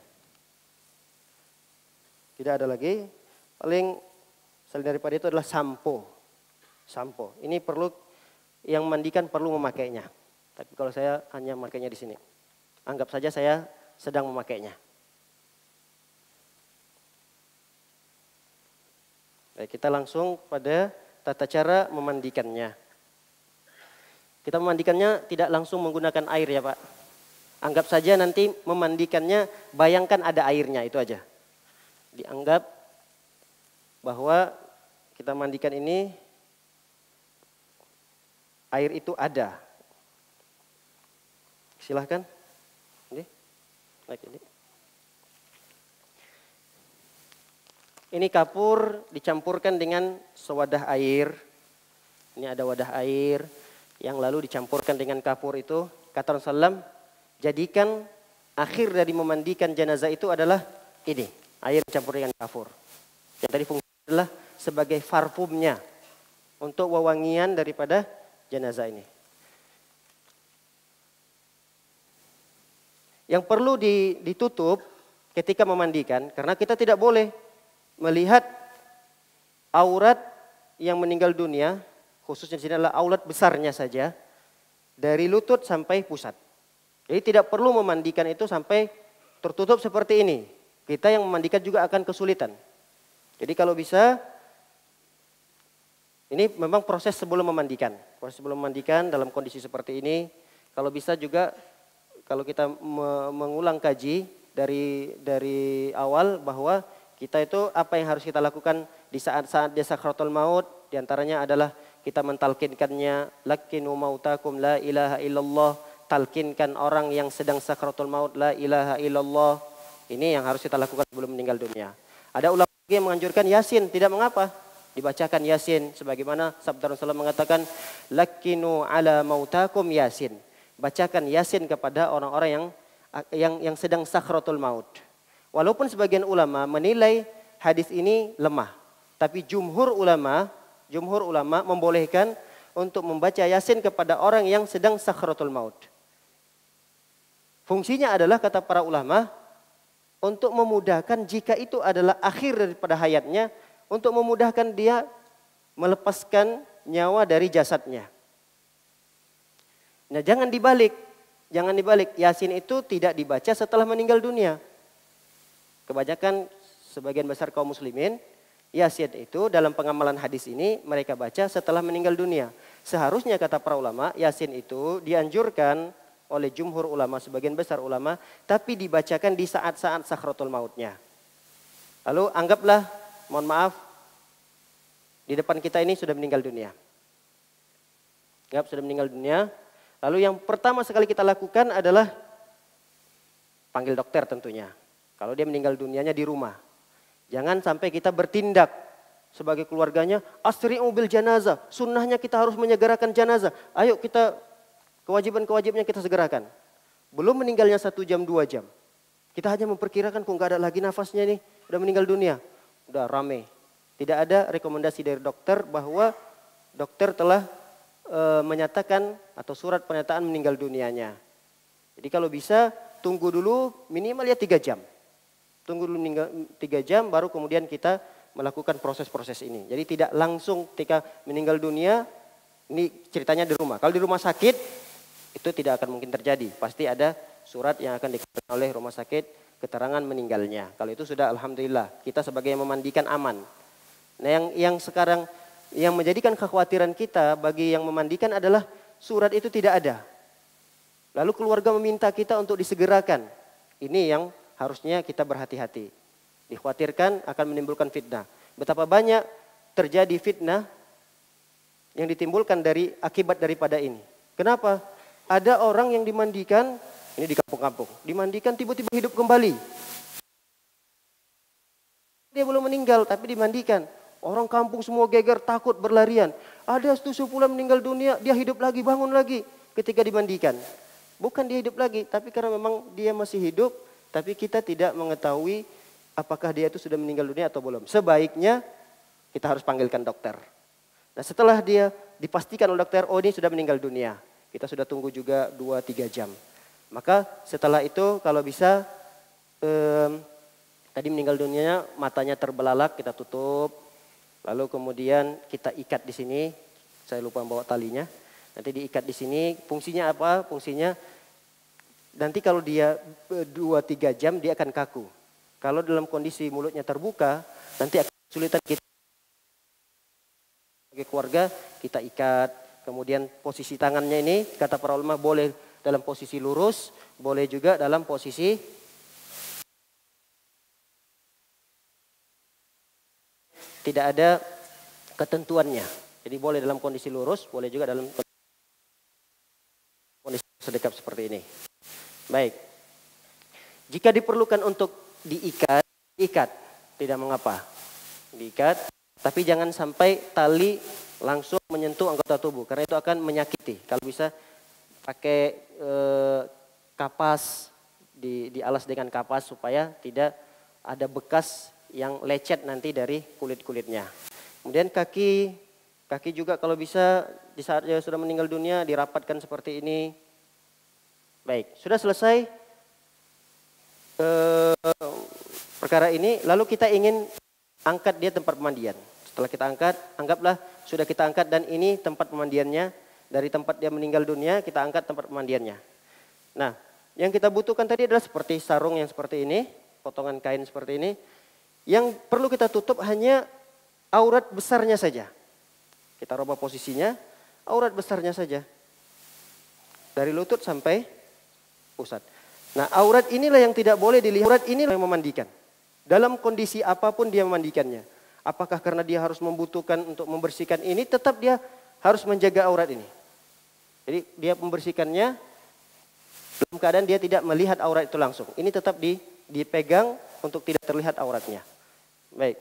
Tidak ada lagi, paling selain daripada itu adalah sampo. sampo. Ini perlu, yang mandikan perlu memakainya. Tapi kalau saya hanya memakainya di sini. Anggap saja saya sedang memakainya. Baik, kita langsung pada tata cara memandikannya. Kita memandikannya tidak langsung menggunakan air ya Pak. Anggap saja nanti memandikannya, bayangkan ada airnya, itu aja. Dianggap bahwa kita mandikan ini, air itu ada. Silahkan. Ini. Naik ini. Ini kapur dicampurkan dengan sewadah air. Ini ada wadah air yang lalu dicampurkan dengan kapur itu. Kata Rasulullah, jadikan akhir dari memandikan jenazah itu adalah ini. Air dicampur dengan kapur. Yang tadi fungsinya adalah sebagai parfumnya. Untuk wewangian daripada jenazah ini. Yang perlu ditutup ketika memandikan. Karena kita tidak boleh melihat aurat yang meninggal dunia, khususnya di sini adalah aurat besarnya saja, dari lutut sampai pusat. Jadi tidak perlu memandikan itu sampai tertutup seperti ini. Kita yang memandikan juga akan kesulitan. Jadi kalau bisa, ini memang proses sebelum memandikan. Proses sebelum memandikan dalam kondisi seperti ini, kalau bisa juga kalau kita mengulang kaji dari awal bahwa kita itu apa yang harus kita lakukan di saat-saat dia sakratul maut, diantaranya adalah kita mentalkinkannya, lakinu mautakum la ilaha illallah, talkinkan orang yang sedang sakratul maut la ilaha illallah. Ini yang harus kita lakukan sebelum meninggal dunia. Ada ulama yang menganjurkan Yasin, tidak mengapa dibacakan Yasin, sebagaimana sabda Rasulullah mengatakan lakinu ala mautakum Yasin. Bacakan Yasin kepada orang-orang yang sedang sakratul maut. Walaupun sebagian ulama menilai hadis ini lemah, tapi jumhur ulama membolehkan untuk membaca Yasin kepada orang yang sedang sakratul maut. Fungsinya adalah, kata para ulama, untuk memudahkan jika itu adalah akhir daripada hayatnya, untuk memudahkan dia melepaskan nyawa dari jasadnya. Nah, jangan dibalik. Yasin itu tidak dibaca setelah meninggal dunia. Kebanyakan sebagian besar kaum muslimin, Yasin itu dalam pengamalan hadis ini mereka baca setelah meninggal dunia. Seharusnya kata para ulama, Yasin itu dianjurkan oleh jumhur ulama, sebagian besar ulama, tapi dibacakan di saat-saat sakratul mautnya. Lalu anggaplah, mohon maaf, di depan kita ini sudah meninggal dunia. Anggap sudah meninggal dunia. Lalu yang pertama sekali kita lakukan adalah panggil dokter tentunya. Kalau dia meninggal dunianya di rumah. Jangan sampai kita bertindak sebagai keluarganya, asri'u bil janazah. Sunnahnya kita harus menyegerakan jenazah. Ayo kita, kewajiban-kewajibannya kita segerakan. Belum meninggalnya 1 jam, 2 jam. Kita hanya memperkirakan kok nggak ada lagi nafasnya nih, udah meninggal dunia. Udah rame. Tidak ada rekomendasi dari dokter bahwa dokter telah menyatakan atau surat pernyataan meninggal dunianya. Jadi kalau bisa tunggu dulu minimal ya 3 jam. Tunggu dulu 3 jam baru kemudian kita melakukan proses-proses ini. Jadi tidak langsung ketika meninggal dunia, ini ceritanya di rumah. Kalau di rumah sakit itu tidak akan mungkin terjadi. Pasti ada surat yang akan dikeluarkan oleh rumah sakit, keterangan meninggalnya. Kalau itu sudah alhamdulillah, kita sebagai yang memandikan aman. Nah yang sekarang yang menjadikan kekhawatiran kita bagi yang memandikan adalah surat itu tidak ada. Lalu keluarga meminta kita untuk disegerakan. Ini yang harusnya kita berhati-hati. Dikhawatirkan akan menimbulkan fitnah. Betapa banyak terjadi fitnah yang ditimbulkan dari akibat daripada ini. Kenapa? Ada orang yang dimandikan, ini di kampung-kampung, dimandikan tiba-tiba hidup kembali. Dia belum meninggal tapi dimandikan. Orang kampung semua geger, takut, berlarian. Ada sepulan meninggal dunia, dia hidup lagi, bangun lagi ketika dimandikan. Bukan dia hidup lagi, tapi karena memang dia masih hidup, tapi kita tidak mengetahui apakah dia itu sudah meninggal dunia atau belum. Sebaiknya kita harus panggilkan dokter. Nah setelah dia dipastikan oleh dokter, oh ini sudah meninggal dunia. Kita sudah tunggu juga 2-3 jam. Maka setelah itu kalau bisa, tadi meninggal dunianya matanya terbelalak, kita tutup. Lalu kemudian kita ikat di sini, Saya lupa bawa talinya. Nanti diikat di sini. Fungsinya apa? Fungsinya nanti kalau dia 2-3 jam dia akan kaku. Kalau dalam kondisi mulutnya terbuka, nanti akan kesulitan kita sebagai keluarga, kita ikat. Kemudian posisi tangannya ini, kata para ulama, boleh dalam posisi lurus, boleh juga dalam posisi tidak ada ketentuannya. Jadi boleh dalam kondisi lurus, boleh juga dalam kondisi sedekap seperti ini. Baik. Jika diperlukan untuk diikat, ikat, tidak mengapa. Diikat, tapi jangan sampai tali langsung menyentuh anggota tubuh, karena itu akan menyakiti. Kalau bisa pakai kapas, dialas dengan kapas supaya tidak ada bekas yang lecet nanti dari kulit-kulitnya. Kemudian kaki juga kalau bisa di saat dia sudah meninggal dunia dirapatkan seperti ini. Baik, sudah selesai perkara ini, lalu kita ingin angkat dia tempat pemandian. Setelah kita angkat, anggaplah sudah kita angkat dan ini tempat pemandiannya. Dari tempat dia meninggal dunia, kita angkat tempat pemandiannya. Nah, yang kita butuhkan tadi adalah seperti sarung yang seperti ini, potongan kain seperti ini. Yang perlu kita tutup hanya aurat besarnya saja. Kita rubah posisinya, aurat besarnya saja. Dari lutut sampai pusat. Nah, aurat inilah yang tidak boleh dilihat. Aurat inilah yang memandikan. Dalam kondisi apapun dia memandikannya. Apakah karena dia harus membutuhkan untuk membersihkan ini, tetap dia harus menjaga aurat ini. Jadi dia membersihkannya dalam keadaan dia tidak melihat aurat itu langsung. Ini tetap dipegang untuk tidak terlihat auratnya. Baik.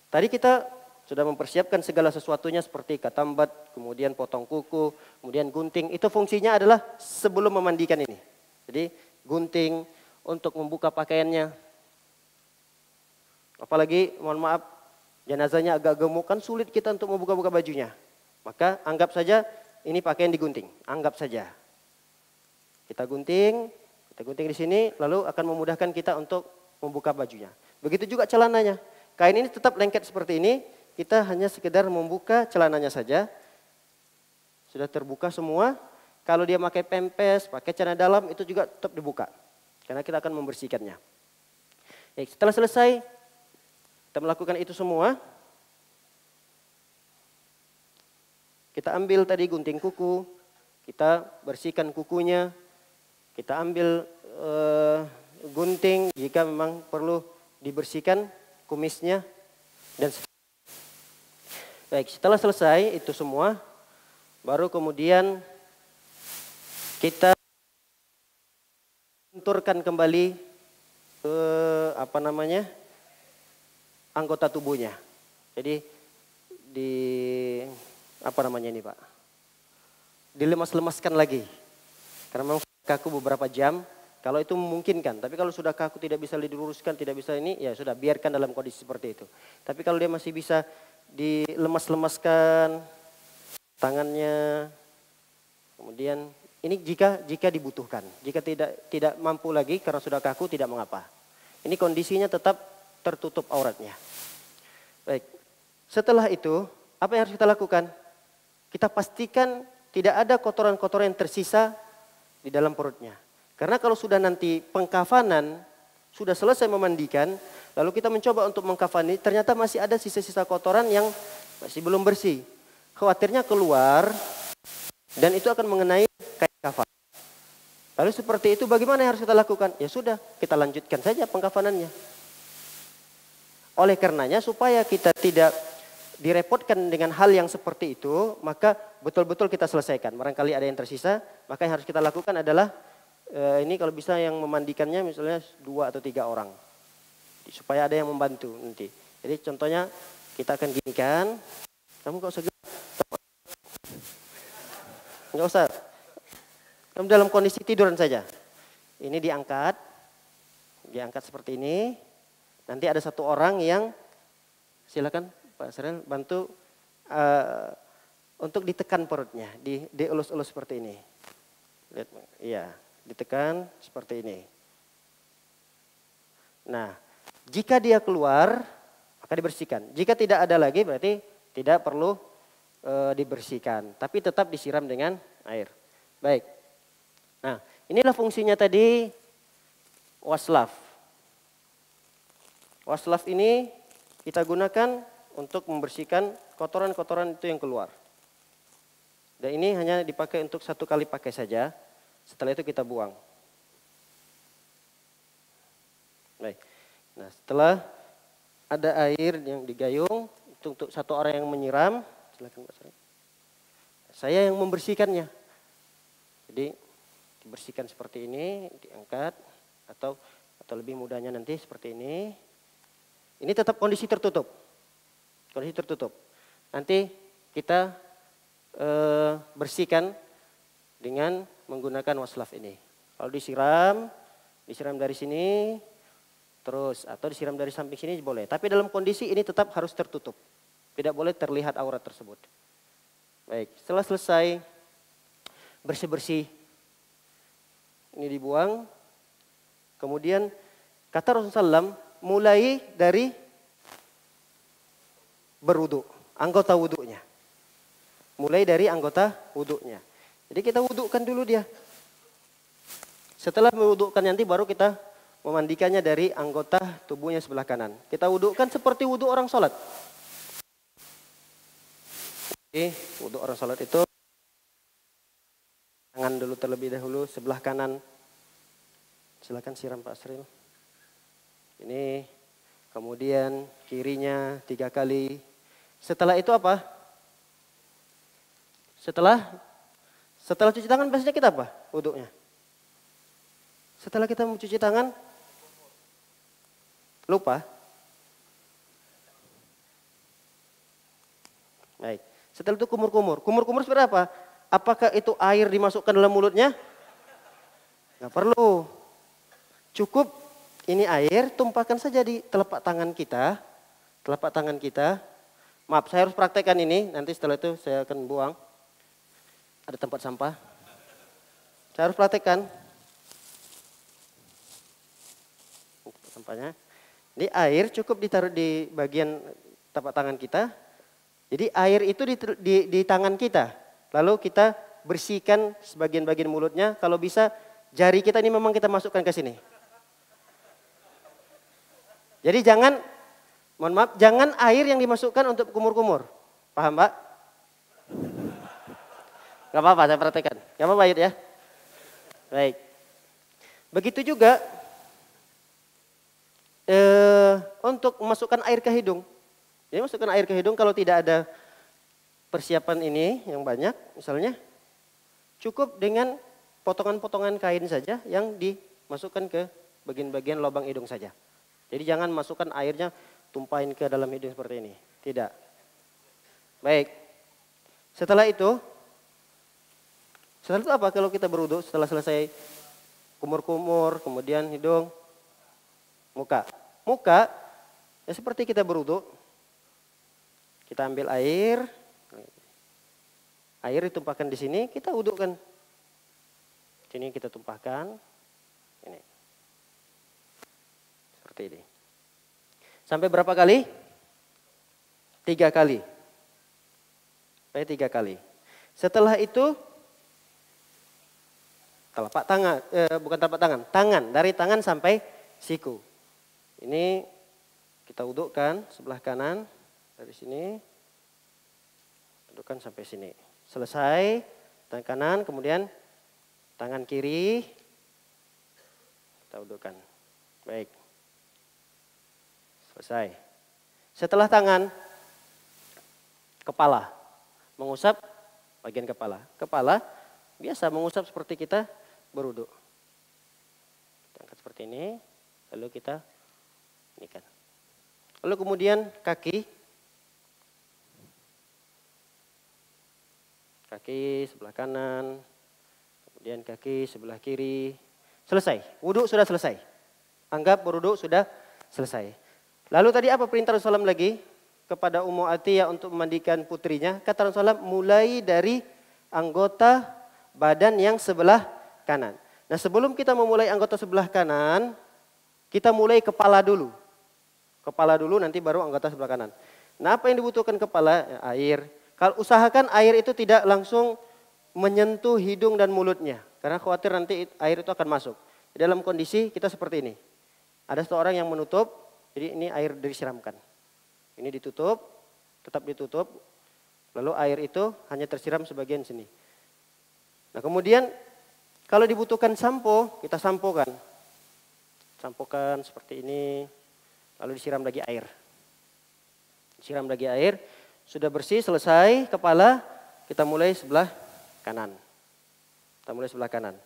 Tadi kita sudah mempersiapkan segala sesuatunya seperti katambat, kemudian potong kuku, kemudian gunting. Itu fungsinya adalah sebelum memandikan ini. Jadi gunting untuk membuka pakaiannya. Apalagi mohon maaf jenazahnya agak gemuk, kan sulit kita untuk membuka-buka bajunya. Maka anggap saja ini pakaian digunting, anggap saja. Kita gunting di sini, lalu akan memudahkan kita untuk membuka bajunya. Begitu juga celananya. Kain ini tetap lengket seperti ini, kita hanya sekedar membuka celananya saja. Sudah terbuka semua. Kalau dia pakai pempes, pakai celana dalam, itu juga tetap dibuka. Karena kita akan membersihkannya. Setelah selesai, kita melakukan itu semua. Kita ambil tadi gunting kuku, kita bersihkan kukunya. Kita ambil gunting jika memang perlu dibersihkan kumisnya. Dan baik, setelah selesai itu semua, baru kemudian kita benturkan kembali anggota tubuhnya. Jadi dilemas-lemaskan lagi. Karena memang kaku beberapa jam, kalau itu memungkinkan. Tapi kalau sudah kaku tidak bisa diluruskan, tidak bisa ini, ya sudah biarkan dalam kondisi seperti itu. Tapi kalau dia masih bisa dilemas-lemaskan tangannya, kemudian ini jika dibutuhkan. Jika tidak mampu lagi karena sudah kaku, tidak mengapa. Ini kondisinya tetap tertutup auratnya. Baik. Setelah itu, apa yang harus kita lakukan? Kita pastikan tidak ada kotoran-kotoran yang tersisa di dalam perutnya. Karena kalau sudah nanti pengkafanan, sudah selesai memandikan, lalu kita mencoba untuk mengkafani, ternyata masih ada sisa-sisa kotoran yang masih belum bersih. Khawatirnya keluar dan itu akan mengenai kain kafan. Lalu seperti itu bagaimana yang harus kita lakukan? Ya sudah, kita lanjutkan saja pengkafanannya. Oleh karenanya supaya kita tidak direpotkan dengan hal yang seperti itu, maka betul-betul kita selesaikan. Barangkali ada yang tersisa, maka yang harus kita lakukan adalah ini kalau bisa yang memandikannya misalnya 2 atau 3 orang. Supaya ada yang membantu nanti. Jadi contohnya kita akan ginikan, kamu kok segera. Enggak usah. Kamu dalam kondisi tiduran saja. Ini diangkat seperti ini. Nanti ada satu orang yang silakan Pak Serel bantu untuk ditekan perutnya, dielus-elus seperti ini. Lihat, iya, ditekan seperti ini. Nah, jika dia keluar, maka maka dibersihkan. Jika tidak ada lagi berarti tidak perlu dibersihkan, tapi tetap disiram dengan air. Baik. Nah, inilah fungsinya tadi waslaf. Waslaf ini kita gunakan untuk membersihkan kotoran-kotoran itu yang keluar. Dan ini hanya dipakai untuk 1 kali pakai saja. Setelah itu kita buang. Baik. Nah, setelah ada air yang digayung untuk 1 orang yang menyiram, silakan Pak Sari. Saya yang membersihkannya. Jadi dibersihkan seperti ini, diangkat atau lebih mudahnya nanti seperti ini. Ini tetap kondisi tertutup. Kondisi tertutup. Nanti kita bersihkan dengan menggunakan waslaf ini. Kalau disiram dari sini, terus atau disiram dari samping sini boleh. Tapi dalam kondisi ini tetap harus tertutup. Tidak boleh terlihat aurat tersebut. Baik, setelah selesai bersih-bersih, ini dibuang. Kemudian kata Rasulullah SAW, mulai dari berwudu, anggota wudunya. Mulai dari anggota wudunya. Jadi kita wudukan dulu dia. Setelah mewudukan nanti baru kita memandikannya dari anggota tubuhnya sebelah kanan. Kita wudukan seperti wudu orang sholat. Oke, wudu orang sholat itu tangan dulu terlebih dahulu sebelah kanan. Silakan siram Pak Asril. Ini kemudian kirinya 3 kali. Setelah itu apa? Setelah cuci tangan biasanya kita apa? Wudunya. Setelah kita mencuci tangan, lupa. Baik. Setelah itu kumur-kumur. Kumur-kumur seperti apa? Apakah itu air dimasukkan dalam mulutnya? Nggak perlu. Cukup ini air, tumpahkan saja di telapak tangan kita. Telapak tangan kita. Maaf, saya harus praktekkan ini. Nanti setelah itu saya akan buang. Ada tempat sampah. Saya harus praktekkan. Sampahnya. Ini air cukup ditaruh di bagian telapak tangan kita. Jadi air itu di tangan kita. Lalu kita bersihkan sebagian-bagian mulutnya. Kalau bisa jari kita ini memang kita masukkan ke sini. Jadi jangan, mohon maaf, jangan air yang dimasukkan untuk kumur-kumur. Paham Pak? Gak apa-apa, saya praktekkan. Gak apa-apa ya. Baik. Begitu juga untuk memasukkan air ke hidung. Jadi masukkan air ke hidung kalau tidak ada persiapan ini yang banyak, misalnya cukup dengan potongan-potongan kain saja yang dimasukkan ke bagian-bagian lubang hidung saja. Jadi jangan masukkan airnya tumpahin ke dalam hidung seperti ini. Tidak. Baik. Setelah itu apa kalau kita berwudu setelah selesai kumur-kumur, kemudian hidung, muka. Muka ya seperti kita berwudu. Kita ambil air ditumpahkan di sini, kita wudukan. Sini kita tumpahkan. Ini. Seperti ini. Sampai berapa kali? 3 kali. Sampai 3 kali. Setelah itu telapak tangan, bukan telapak tangan, tangan, dari tangan sampai siku. Ini kita wudukan sebelah kanan dari sini, wudukan sampai sini. Selesai, tangan kanan, kemudian tangan kiri, kita wudukan. Baik, selesai. Setelah tangan, kepala, mengusap bagian kepala. Kepala biasa mengusap seperti kita berwudu. Kita angkat seperti ini, lalu kita inikan. Lalu kemudian kaki sebelah kanan, kemudian kaki sebelah kiri. Selesai, wudu sudah selesai. Anggap berwudu sudah selesai. Lalu tadi apa perintah Rasulullah lagi kepada Ummu Atiyah untuk memandikan putrinya? Kata Rasulullah mulai dari anggota badan yang sebelah kanan. Nah sebelum kita memulai anggota sebelah kanan, kita mulai kepala dulu. Kepala dulu, nanti baru anggota sebelah kanan. Nah, apa yang dibutuhkan kepala? Ya, air. Kalau usahakan air itu tidak langsung menyentuh hidung dan mulutnya. Karena khawatir nanti air itu akan masuk. Dalam kondisi kita seperti ini. Ada seorang yang menutup, jadi ini air disiramkan. Ini ditutup, tetap ditutup. Lalu air itu hanya tersiram sebagian sini. Nah, kemudian kalau dibutuhkan sampo, kita sampokan. Sampokan seperti ini. Lalu disiram lagi air. Siram lagi air. Sudah bersih, selesai kepala. Kita mulai sebelah kanan. Kita mulai sebelah kanan.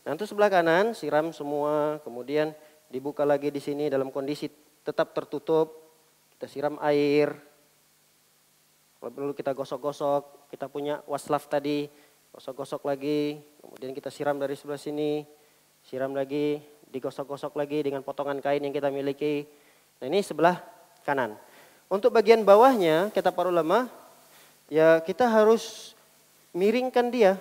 Nah, untuk sebelah kanan siram semua. Kemudian dibuka lagi di sini dalam kondisi tetap tertutup. Kita siram air. Lalu kita gosok-gosok. Kita punya waslaf tadi. Gosok-gosok lagi. Kemudian kita siram dari sebelah sini. Siram lagi. Digosok-gosok lagi dengan potongan kain yang kita miliki. Nah, ini sebelah kanan. Untuk bagian bawahnya, kata para ulama, ya kita harus miringkan dia.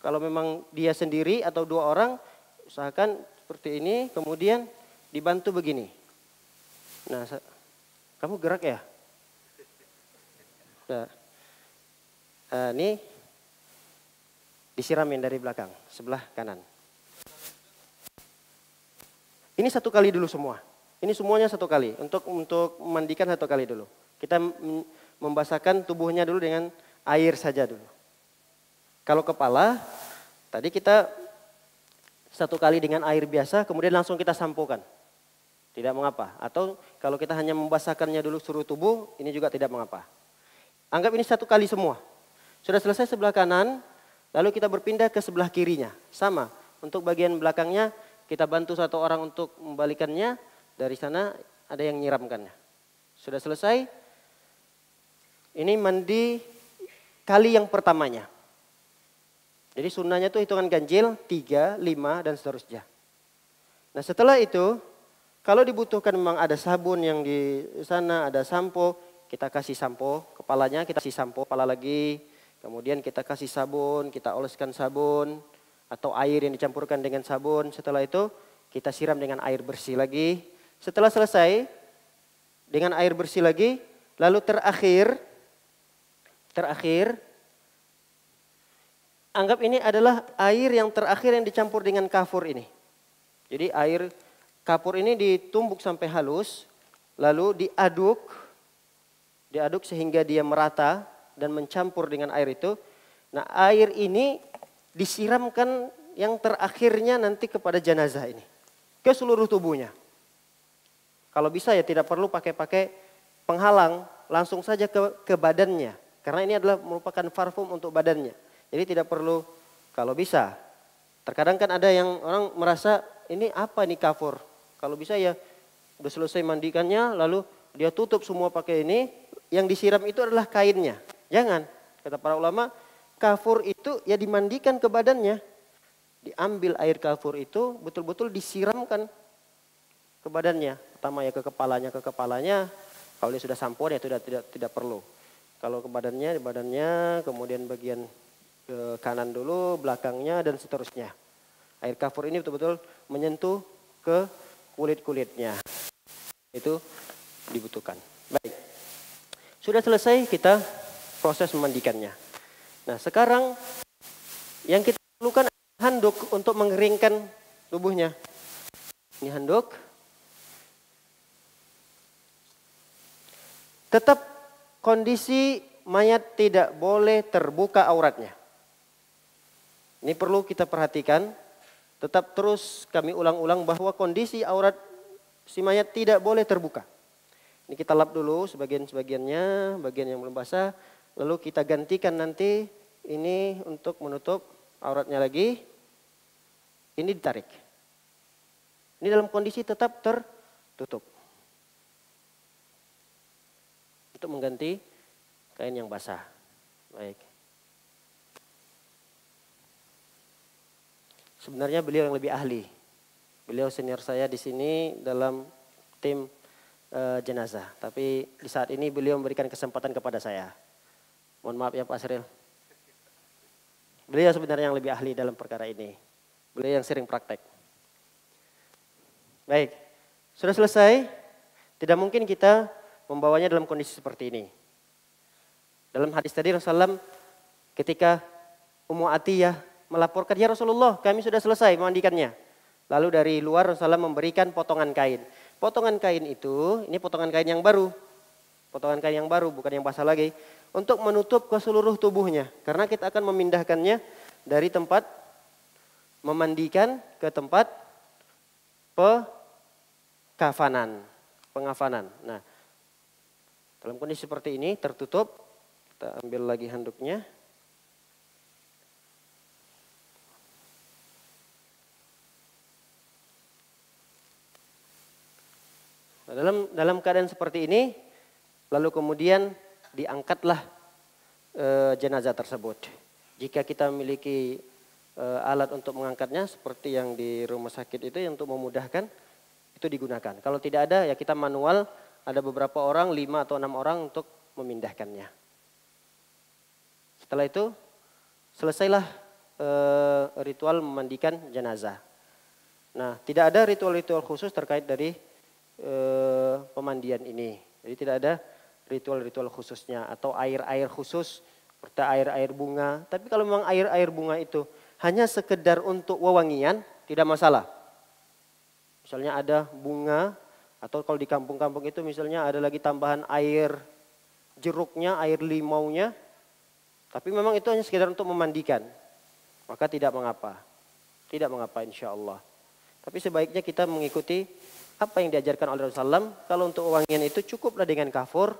Kalau memang dia sendiri atau dua orang, usahakan seperti ini, kemudian dibantu begini. Nah, kamu gerak ya? Nah, ini disiramin dari belakang, sebelah kanan. Ini satu kali dulu semua. Ini semuanya satu kali. Untuk memandikan satu kali dulu. Kita membasahkan tubuhnya dulu dengan air saja dulu. Kalau kepala, tadi kita satu kali dengan air biasa, kemudian langsung kita sampokan. Tidak mengapa. Atau kalau kita hanya membasahkannya dulu seluruh tubuh, ini juga tidak mengapa. Anggap ini satu kali semua. Sudah selesai sebelah kanan, lalu kita berpindah ke sebelah kirinya. Sama, untuk bagian belakangnya kita bantu satu orang untuk membalikannya. Dari sana ada yang nyiramkannya. Sudah selesai. Ini mandi kali yang pertamanya. Jadi sunnahnya itu hitungan ganjil 3, 5 dan seterusnya. Nah, setelah itu kalau dibutuhkan memang ada sabun yang di sana, ada sampo, kita kasih sampo kepalanya, kita kasih sampo kepala lagi. Kemudian kita kasih sabun, kita oleskan sabun atau air yang dicampurkan dengan sabun. Setelah itu kita siram dengan air bersih lagi. Setelah selesai dengan air bersih lagi, lalu terakhir, anggap ini adalah air yang terakhir yang dicampur dengan kafur ini. Jadi air kafur ini ditumbuk sampai halus, lalu diaduk sehingga dia merata dan mencampur dengan air itu. Nah, air ini disiramkan yang terakhirnya nanti kepada jenazah ini, ke seluruh tubuhnya. Kalau bisa ya tidak perlu pakai penghalang, langsung saja ke badannya. Karena ini adalah merupakan parfum untuk badannya. Jadi tidak perlu, kalau bisa. Terkadang kan ada yang orang merasa ini apa nih kafur. Kalau bisa ya udah selesai mandikannya lalu dia tutup semua pakai ini. Yang disiram itu adalah kainnya. Jangan, kata para ulama, kafur itu ya dimandikan ke badannya. Diambil air kafur itu betul-betul disiramkan ke badannya. Pertama ya ke kepalanya. Kalau dia sudah sampo ya tidak perlu. Kalau ke badannya, di badannya, kemudian bagian ke kanan dulu, belakangnya dan seterusnya. Air kafur ini betul-betul menyentuh ke kulit-kulitnya. Itu dibutuhkan. Baik. Sudah selesai kita proses memandikannya. Nah, sekarang yang kita perlukan handuk untuk mengeringkan tubuhnya. Ini handuk. Tetap kondisi mayat tidak boleh terbuka auratnya. Ini perlu kita perhatikan. Tetap terus kami ulang-ulang bahwa kondisi aurat si mayat tidak boleh terbuka. Ini kita lap dulu sebagian-sebagiannya, bagian yang belum basah. Lalu kita gantikan nanti ini untuk menutup auratnya lagi. Ini ditarik. Ini dalam kondisi tetap tertutup. Untuk mengganti kain yang basah. Baik. Sebenarnya beliau yang lebih ahli. Beliau senior saya di sini dalam tim jenazah. Tapi di saat ini beliau memberikan kesempatan kepada saya. Mohon maaf ya Pak Asril. Beliau sebenarnya yang lebih ahli dalam perkara ini. Beliau yang sering praktek. Baik, sudah selesai. Tidak mungkin kita membawanya dalam kondisi seperti ini. Dalam hadis tadi Rasulullah ketika Ummu Atiyah melaporkan, ya Rasulullah kami sudah selesai memandikannya. Lalu dari luar Rasulullah memberikan potongan kain. Potongan kain itu, ini potongan kain yang baru. Potongan kain yang baru, bukan yang basah lagi. Untuk menutup ke seluruh tubuhnya. Karena kita akan memindahkannya dari tempat memandikan ke tempat pengafanan. Nah, dalam kondisi seperti ini tertutup. Kita ambil lagi handuknya. Nah, dalam keadaan seperti ini, lalu kemudian diangkatlah jenazah tersebut. Jika kita memiliki alat untuk mengangkatnya, seperti yang di rumah sakit itu yang untuk memudahkan, itu digunakan. Kalau tidak ada, ya kita manual, ada beberapa orang, 5 atau 6 orang untuk memindahkannya. Setelah itu, selesailah ritual memandikan jenazah. Nah, tidak ada ritual-ritual khusus terkait dari pemandian ini. Jadi tidak ada ritual-ritual khususnya atau air-air khusus seperti air-air bunga. Tapi kalau memang air-air bunga itu hanya sekedar untuk wewangian, tidak masalah. Misalnya ada bunga atau kalau di kampung-kampung itu misalnya ada lagi tambahan air jeruknya, air limaunya. Tapi memang itu hanya sekedar untuk memandikan. Maka tidak mengapa. Tidak mengapa insya Allah. Tapi sebaiknya kita mengikuti apa yang diajarkan oleh Rasulullah. Kalau untuk wangian itu cukuplah dengan kafur.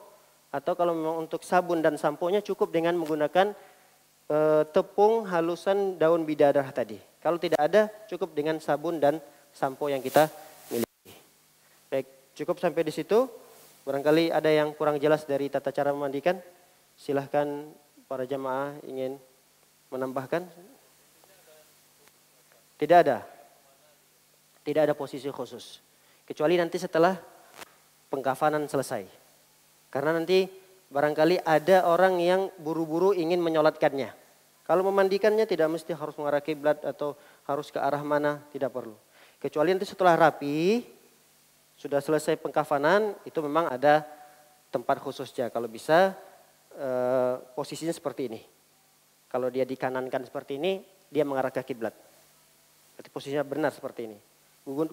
Atau kalau memang untuk sabun dan sampo-nya cukup dengan menggunakan tepung halusan daun bidadari tadi. Kalau tidak ada cukup dengan sabun dan sampo yang kita miliki. Baik, cukup sampai di situ. Barangkali ada yang kurang jelas dari tata cara memandikan. Silahkan para jamaah ingin menambahkan. Tidak ada. Tidak ada posisi khusus. Kecuali nanti setelah pengkafanan selesai. Karena nanti barangkali ada orang yang buru-buru ingin menyolatkannya. Kalau memandikannya tidak mesti harus mengarah kiblat atau harus ke arah mana, tidak perlu. Kecuali nanti setelah rapi, sudah selesai pengkafanan, itu memang ada tempat khususnya. Kalau bisa posisinya seperti ini. Kalau dia dikanankan seperti ini, dia mengarah ke kiblat. Berarti posisinya benar seperti ini.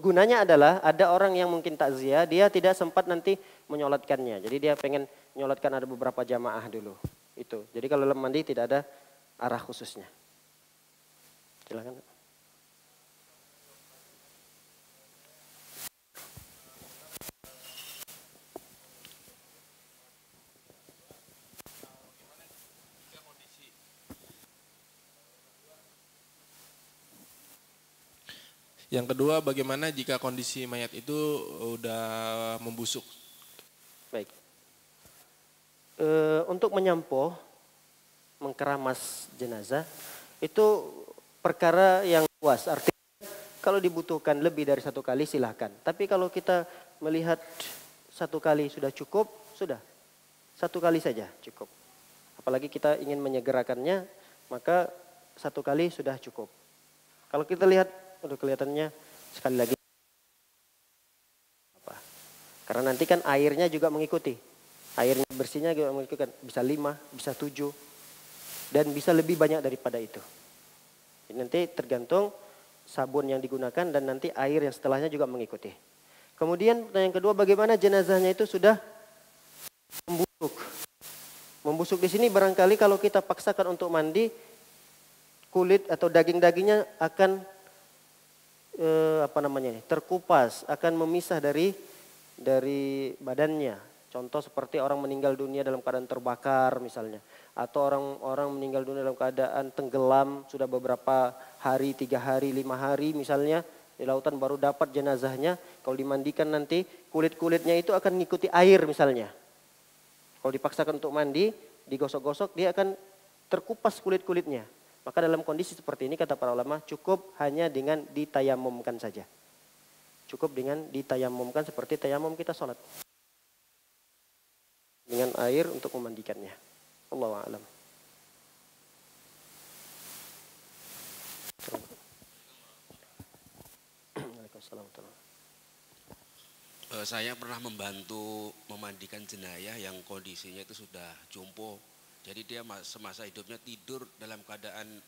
Gunanya adalah ada orang yang mungkin takziah, dia tidak sempat nanti menyolatkannya. Jadi dia pengen menyolatkan ada beberapa jamaah dulu. Itu. Jadi kalau dalam mandi tidak ada arah khususnya. Silakan. Yang kedua, bagaimana jika kondisi mayat itu udah membusuk? Baik. Untuk menyampo, mengkeramas jenazah, itu perkara yang luas. Artinya kalau dibutuhkan lebih dari 1 kali silahkan. Tapi kalau kita melihat 1 kali sudah cukup, sudah. 1 kali saja cukup. Apalagi kita ingin menyegerakannya, maka 1 kali sudah cukup. Kalau kita lihat, udah kelihatannya sekali lagi. Apa? Karena nanti kan airnya juga mengikuti. Airnya bersihnya juga mengikuti. Bisa 5, bisa 7. Dan bisa lebih banyak daripada itu. Jadi nanti tergantung sabun yang digunakan dan nanti air yang setelahnya juga mengikuti. Kemudian pertanyaan kedua, bagaimana jenazahnya itu sudah membusuk. Membusuk di sini barangkali kalau kita paksakan untuk mandi, kulit atau daging-dagingnya akan terkupas, akan memisah dari badannya. Contoh seperti orang meninggal dunia dalam keadaan terbakar misalnya. Atau orang meninggal dunia dalam keadaan tenggelam sudah beberapa hari, 3 hari, 5 hari misalnya. Di lautan baru dapat jenazahnya. Kalau dimandikan nanti kulit-kulitnya itu akan mengikuti air misalnya. Kalau dipaksakan untuk mandi, digosok-gosok dia akan terkupas kulit-kulitnya. Maka dalam kondisi seperti ini kata para ulama cukup hanya dengan ditayamumkan saja. Cukup dengan ditayamumkan seperti tayamum kita sholat. Dengan air untuk memandikannya. Allahu a'lam. Waalaikumsalam. Saya pernah membantu memandikan jenayah yang kondisinya itu sudah jompo. Jadi dia semasa hidupnya tidur dalam keadaan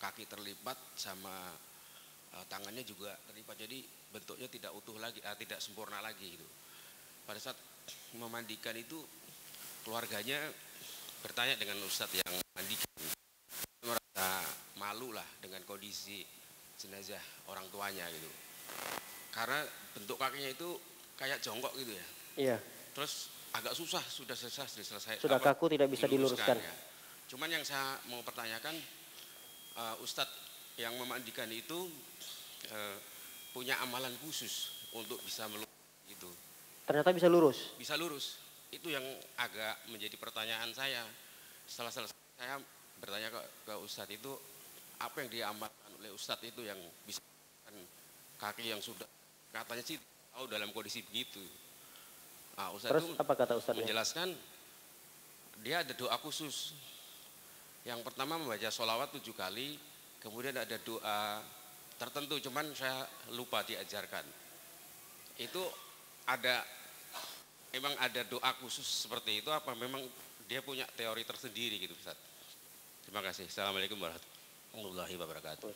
kaki terlipat sama tangannya juga terlipat. Jadi bentuknya tidak utuh lagi, tidak sempurna lagi gitu. Pada saat memandikan itu keluarganya bertanya dengan ustadz yang mandikan, merasa malu lah dengan kondisi jenazah orang tuanya gitu. Karena bentuk kakinya itu kayak jongkok gitu ya. Iya. Terus agak susah, sudah selesai. Sudah kaku, tidak bisa diluruskan. Ya. Cuman yang saya mau pertanyakan, ustadz yang memandikan itu punya amalan khusus untuk bisa meluruskan itu. Ternyata bisa lurus. Bisa lurus. Itu yang agak menjadi pertanyaan saya. Setelah selesai saya bertanya ke ustadz itu, apa yang diamalkan oleh ustadz itu yang bisa kaki yang sudah katanya sih tahu dalam kondisi begitu. Nah, ustadz Terus apa kata ustadznya? menjelaskan dia ada doa khusus. Yang pertama membaca sholawat 7 kali, kemudian ada doa tertentu, cuman saya lupa diajarkan. Itu memang ada doa khusus seperti itu, apa memang dia punya teori tersendiri gitu Ustaz? Terima kasih. Assalamualaikum warahmatullahi wabarakatuh.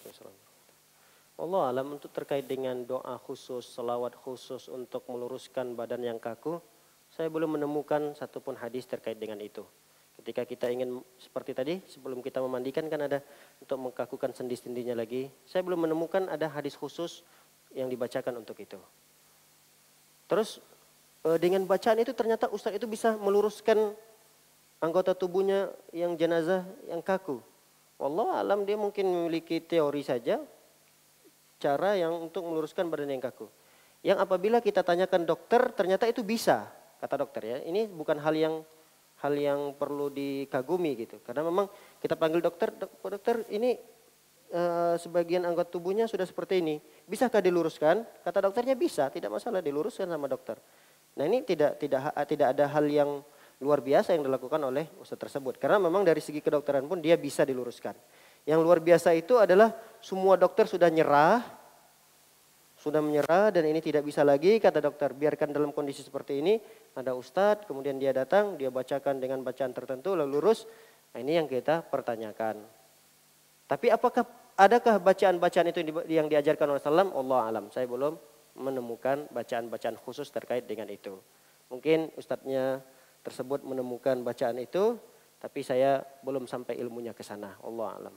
Allah alam, untuk terkait dengan doa khusus, salawat khusus untuk meluruskan badan yang kaku, saya belum menemukan satupun hadis terkait dengan itu. Ketika kita ingin seperti tadi, sebelum kita memandikan kan ada untuk mengkakukan sendi-sendinya lagi. Saya belum menemukan ada hadis khusus yang dibacakan untuk itu. Terus dengan bacaan itu ternyata ustadz itu bisa meluruskan anggota tubuhnya yang jenazah yang kaku. Wallahu alam, dia mungkin memiliki teori saja, cara yang untuk meluruskan badan yang kaku. Yang apabila kita tanyakan dokter, ternyata itu bisa, kata dokter ya. Ini bukan hal yang perlu dikagumi gitu. Karena memang kita panggil dokter, dokter ini sebagian anggota tubuhnya sudah seperti ini. Bisakah diluruskan? Kata dokternya bisa, tidak masalah, diluruskan sama dokter. Nah ini tidak ada hal yang luar biasa yang dilakukan oleh ustadz tersebut. Karena memang dari segi kedokteran pun dia bisa diluruskan. Yang luar biasa itu adalah semua dokter sudah menyerah dan ini tidak bisa lagi, kata dokter. Biarkan dalam kondisi seperti ini, ada ustadz, kemudian dia datang, dia bacakan dengan bacaan tertentu, lalu lurus. Nah ini yang kita pertanyakan. Tapi adakah bacaan-bacaan itu yang diajarkan oleh Rasulullah? Allah alam, saya belum menemukan bacaan-bacaan khusus terkait dengan itu. Mungkin ustadznya tersebut menemukan bacaan itu, tapi saya belum sampai ilmunya ke sana. Allah alam.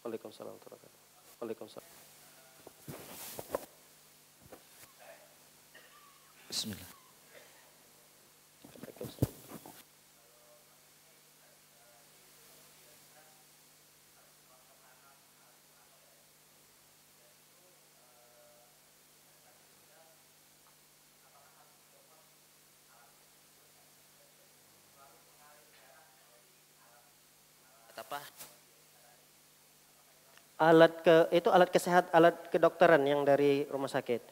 Waalaikumsalam warahmatullahi wabarakatuh. Waalaikumsalam. Bismillah. Waalaikumsalam. Apa? Alat kedokteran yang dari rumah sakit.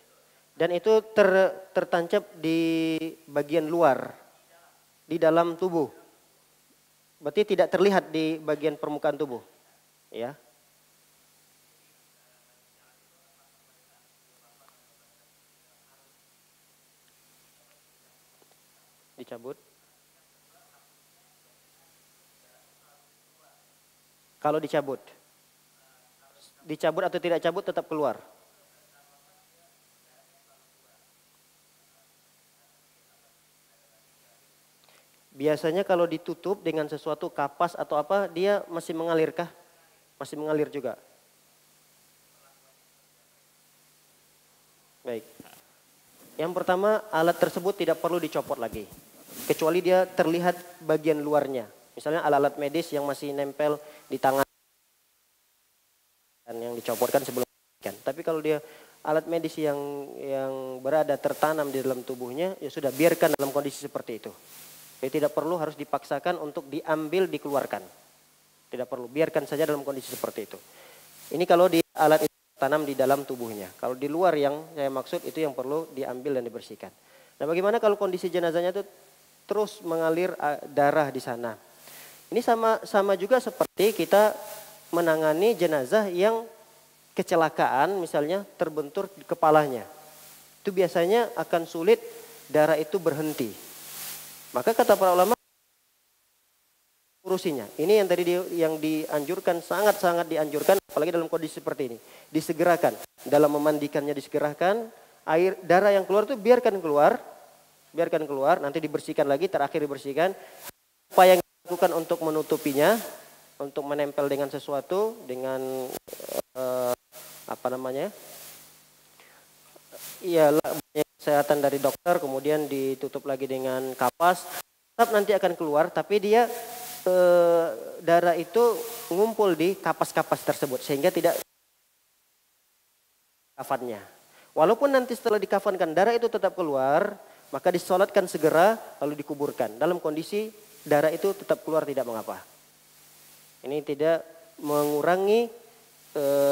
Dan itu tertancap di bagian luar, di dalam tubuh. Berarti tidak terlihat di bagian permukaan tubuh. Ya. Dicabut. Kalau dicabut atau tidak cabut tetap keluar. Biasanya kalau ditutup dengan sesuatu kapas atau apa, dia masih mengalirkah? Masih mengalir juga. Baik. Yang pertama, alat tersebut tidak perlu dicopot lagi. Kecuali dia terlihat bagian luarnya. Misalnya alat-alat medis yang masih nempel di tangan. Dan yang dicopotkan sebelum kan. Tapi kalau dia alat medis yang berada tertanam di dalam tubuhnya, ya sudah, biarkan dalam kondisi seperti itu. Jadi tidak perlu harus dipaksakan untuk diambil, dikeluarkan. Tidak perlu, biarkan saja dalam kondisi seperti itu. Ini kalau di alat itu tanam di dalam tubuhnya. Kalau di luar yang saya maksud itu yang perlu diambil dan dibersihkan. Nah, bagaimana kalau kondisi jenazahnya itu terus mengalir darah di sana? Ini sama juga seperti kita menangani jenazah yang kecelakaan misalnya terbentur di kepalanya. Itu biasanya akan sulit darah itu berhenti. Maka kata para ulama urusinya. Ini yang tadi yang dianjurkan, sangat-sangat dianjurkan apalagi dalam kondisi seperti ini. Disegerakan. Dalam memandikannya disegerakan, air darah yang keluar itu biarkan keluar, nanti dibersihkan lagi, terakhir dibersihkan. Apa yang dilakukan untuk menutupinya, untuk menempel dengan sesuatu, dengan kesehatan dari dokter, kemudian ditutup lagi dengan kapas, tetap nanti akan keluar, tapi dia darah itu ngumpul di kapas-kapas tersebut sehingga tidak kafannya. Walaupun nanti setelah dikafankan darah itu tetap keluar, maka disolatkan segera lalu dikuburkan. Dalam kondisi darah itu tetap keluar tidak mengapa. Ini tidak mengurangi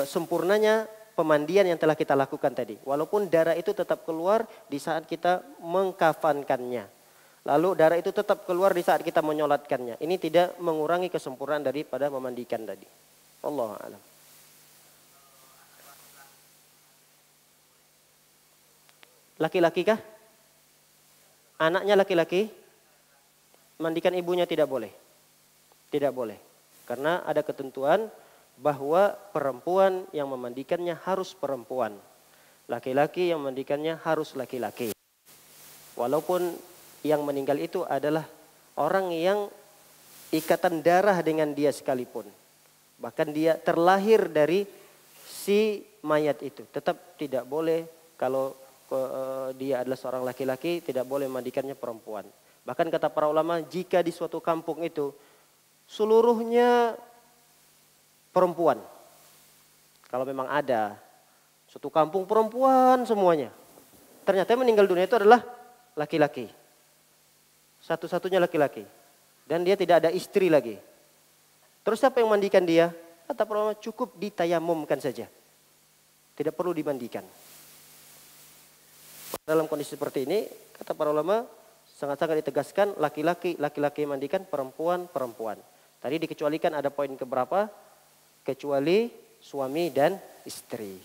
sempurnanya pemandian yang telah kita lakukan tadi. Walaupun darah itu tetap keluar di saat kita mengkafankannya. Lalu darah itu tetap keluar di saat kita menyolatkannya. Ini tidak mengurangi kesempurnaan daripada memandikan tadi. Wallahu a'lam. Laki-laki kah? Anaknya laki-laki? Mandikan ibunya tidak boleh. Tidak boleh. Karena ada ketentuan bahwa perempuan yang memandikannya harus perempuan. Laki-laki yang memandikannya harus laki-laki. Walaupun yang meninggal itu adalah orang yang ikatan darah dengan dia sekalipun. Bahkan dia terlahir dari si mayat itu. Tetap tidak boleh kalau dia adalah seorang laki-laki tidak boleh memandikannya perempuan. Bahkan kata para ulama jika di suatu kampung itu seluruhnya perempuan. Kalau memang ada suatu kampung perempuan semuanya. Ternyata yang meninggal dunia itu adalah laki-laki. Satu-satunya laki-laki. Dan dia tidak ada istri lagi. Terus siapa yang mandikan dia? Kata para ulama cukup ditayamumkan saja. Tidak perlu dimandikan. Dalam kondisi seperti ini, kata para ulama sangat-sangat ditegaskan laki-laki mandikan, perempuan. Tadi dikecualikan ada poin keberapa? Kecuali suami dan istri.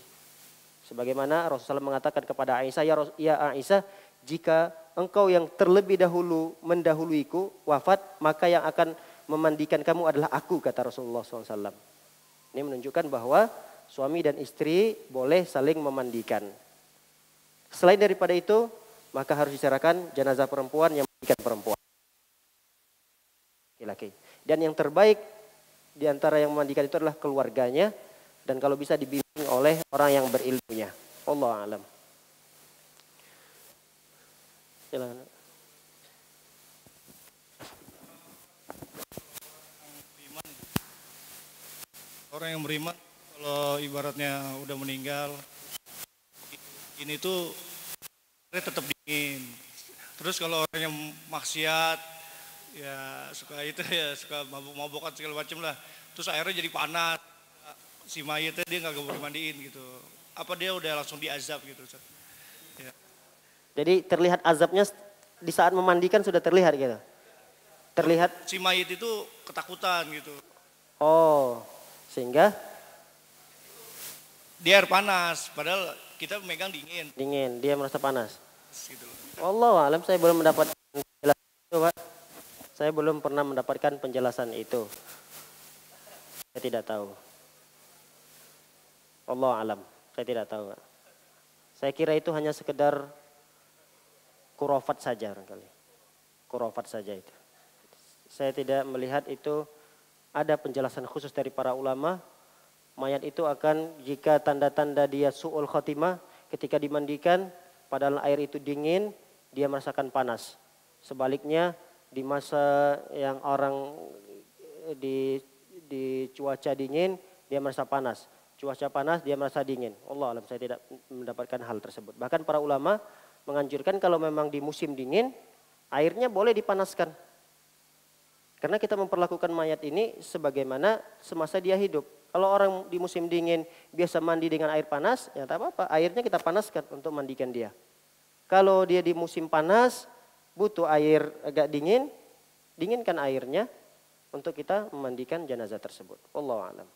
Sebagaimana Rasulullah mengatakan kepada Aisyah, ya Aisyah, jika engkau yang terlebih dahulu mendahuluiku wafat, maka yang akan memandikan kamu adalah aku, kata Rasulullah SAW. Ini menunjukkan bahwa suami dan istri boleh saling memandikan. Selain daripada itu, maka harus diserahkan jenazah perempuan yang memandikan perempuan. Laki-laki. Dan yang terbaik di antara yang memandikan itu adalah keluarganya, dan kalau bisa dibimbing oleh orang yang berilmunya. Wallahu a'lam. Silakan. Orang yang beriman kalau ibaratnya udah meninggal ini tuh tetap dingin. Terus kalau orang yang maksiat ya suka itu ya suka mabuk-mabukan segala macam lah. Terus airnya jadi panas. Si mayatnya dia nggak boleh mandiin gitu. Apa dia udah langsung diazab gitu? Ya. Jadi terlihat azabnya di saat memandikan sudah terlihat gitu. Terlihat si mayat itu ketakutan gitu. Oh, sehingga dia air panas padahal kita megang dingin. Dingin, dia merasa panas. Gitu. Wallahu a'lam, saya belum mendapatkan penjelasan itu, Pak. Saya belum pernah mendapatkan penjelasan itu. Saya tidak tahu. Wallahu a'lam, saya tidak tahu, Pak. Saya kira itu hanya sekedar kurofat saja barangkali. Kurofat saja itu. Saya tidak melihat itu ada penjelasan khusus dari para ulama. Mayat itu akan jika tanda-tanda dia su'ul khotimah ketika dimandikan padahal air itu dingin dia merasakan panas. Sebaliknya di masa yang orang di cuaca dingin dia merasa panas. Cuaca panas dia merasa dingin. Allah alam, saya tidak mendapatkan hal tersebut. Bahkan para ulama menganjurkan kalau memang di musim dingin airnya boleh dipanaskan. Karena kita memperlakukan mayat ini sebagaimana semasa dia hidup. Kalau orang di musim dingin biasa mandi dengan air panas, ya tak apa-apa. Airnya kita panaskan untuk mandikan dia. Kalau dia di musim panas, butuh air agak dingin, dinginkan airnya untuk kita memandikan jenazah tersebut. Wallahu a'lam.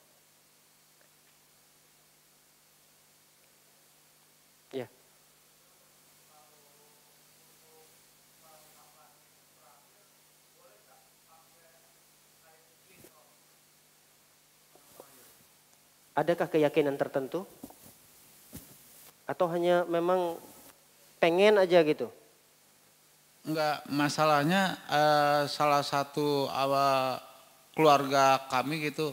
Adakah keyakinan tertentu? Atau hanya memang pengen aja gitu? Enggak, masalahnya salah satu keluarga kami gitu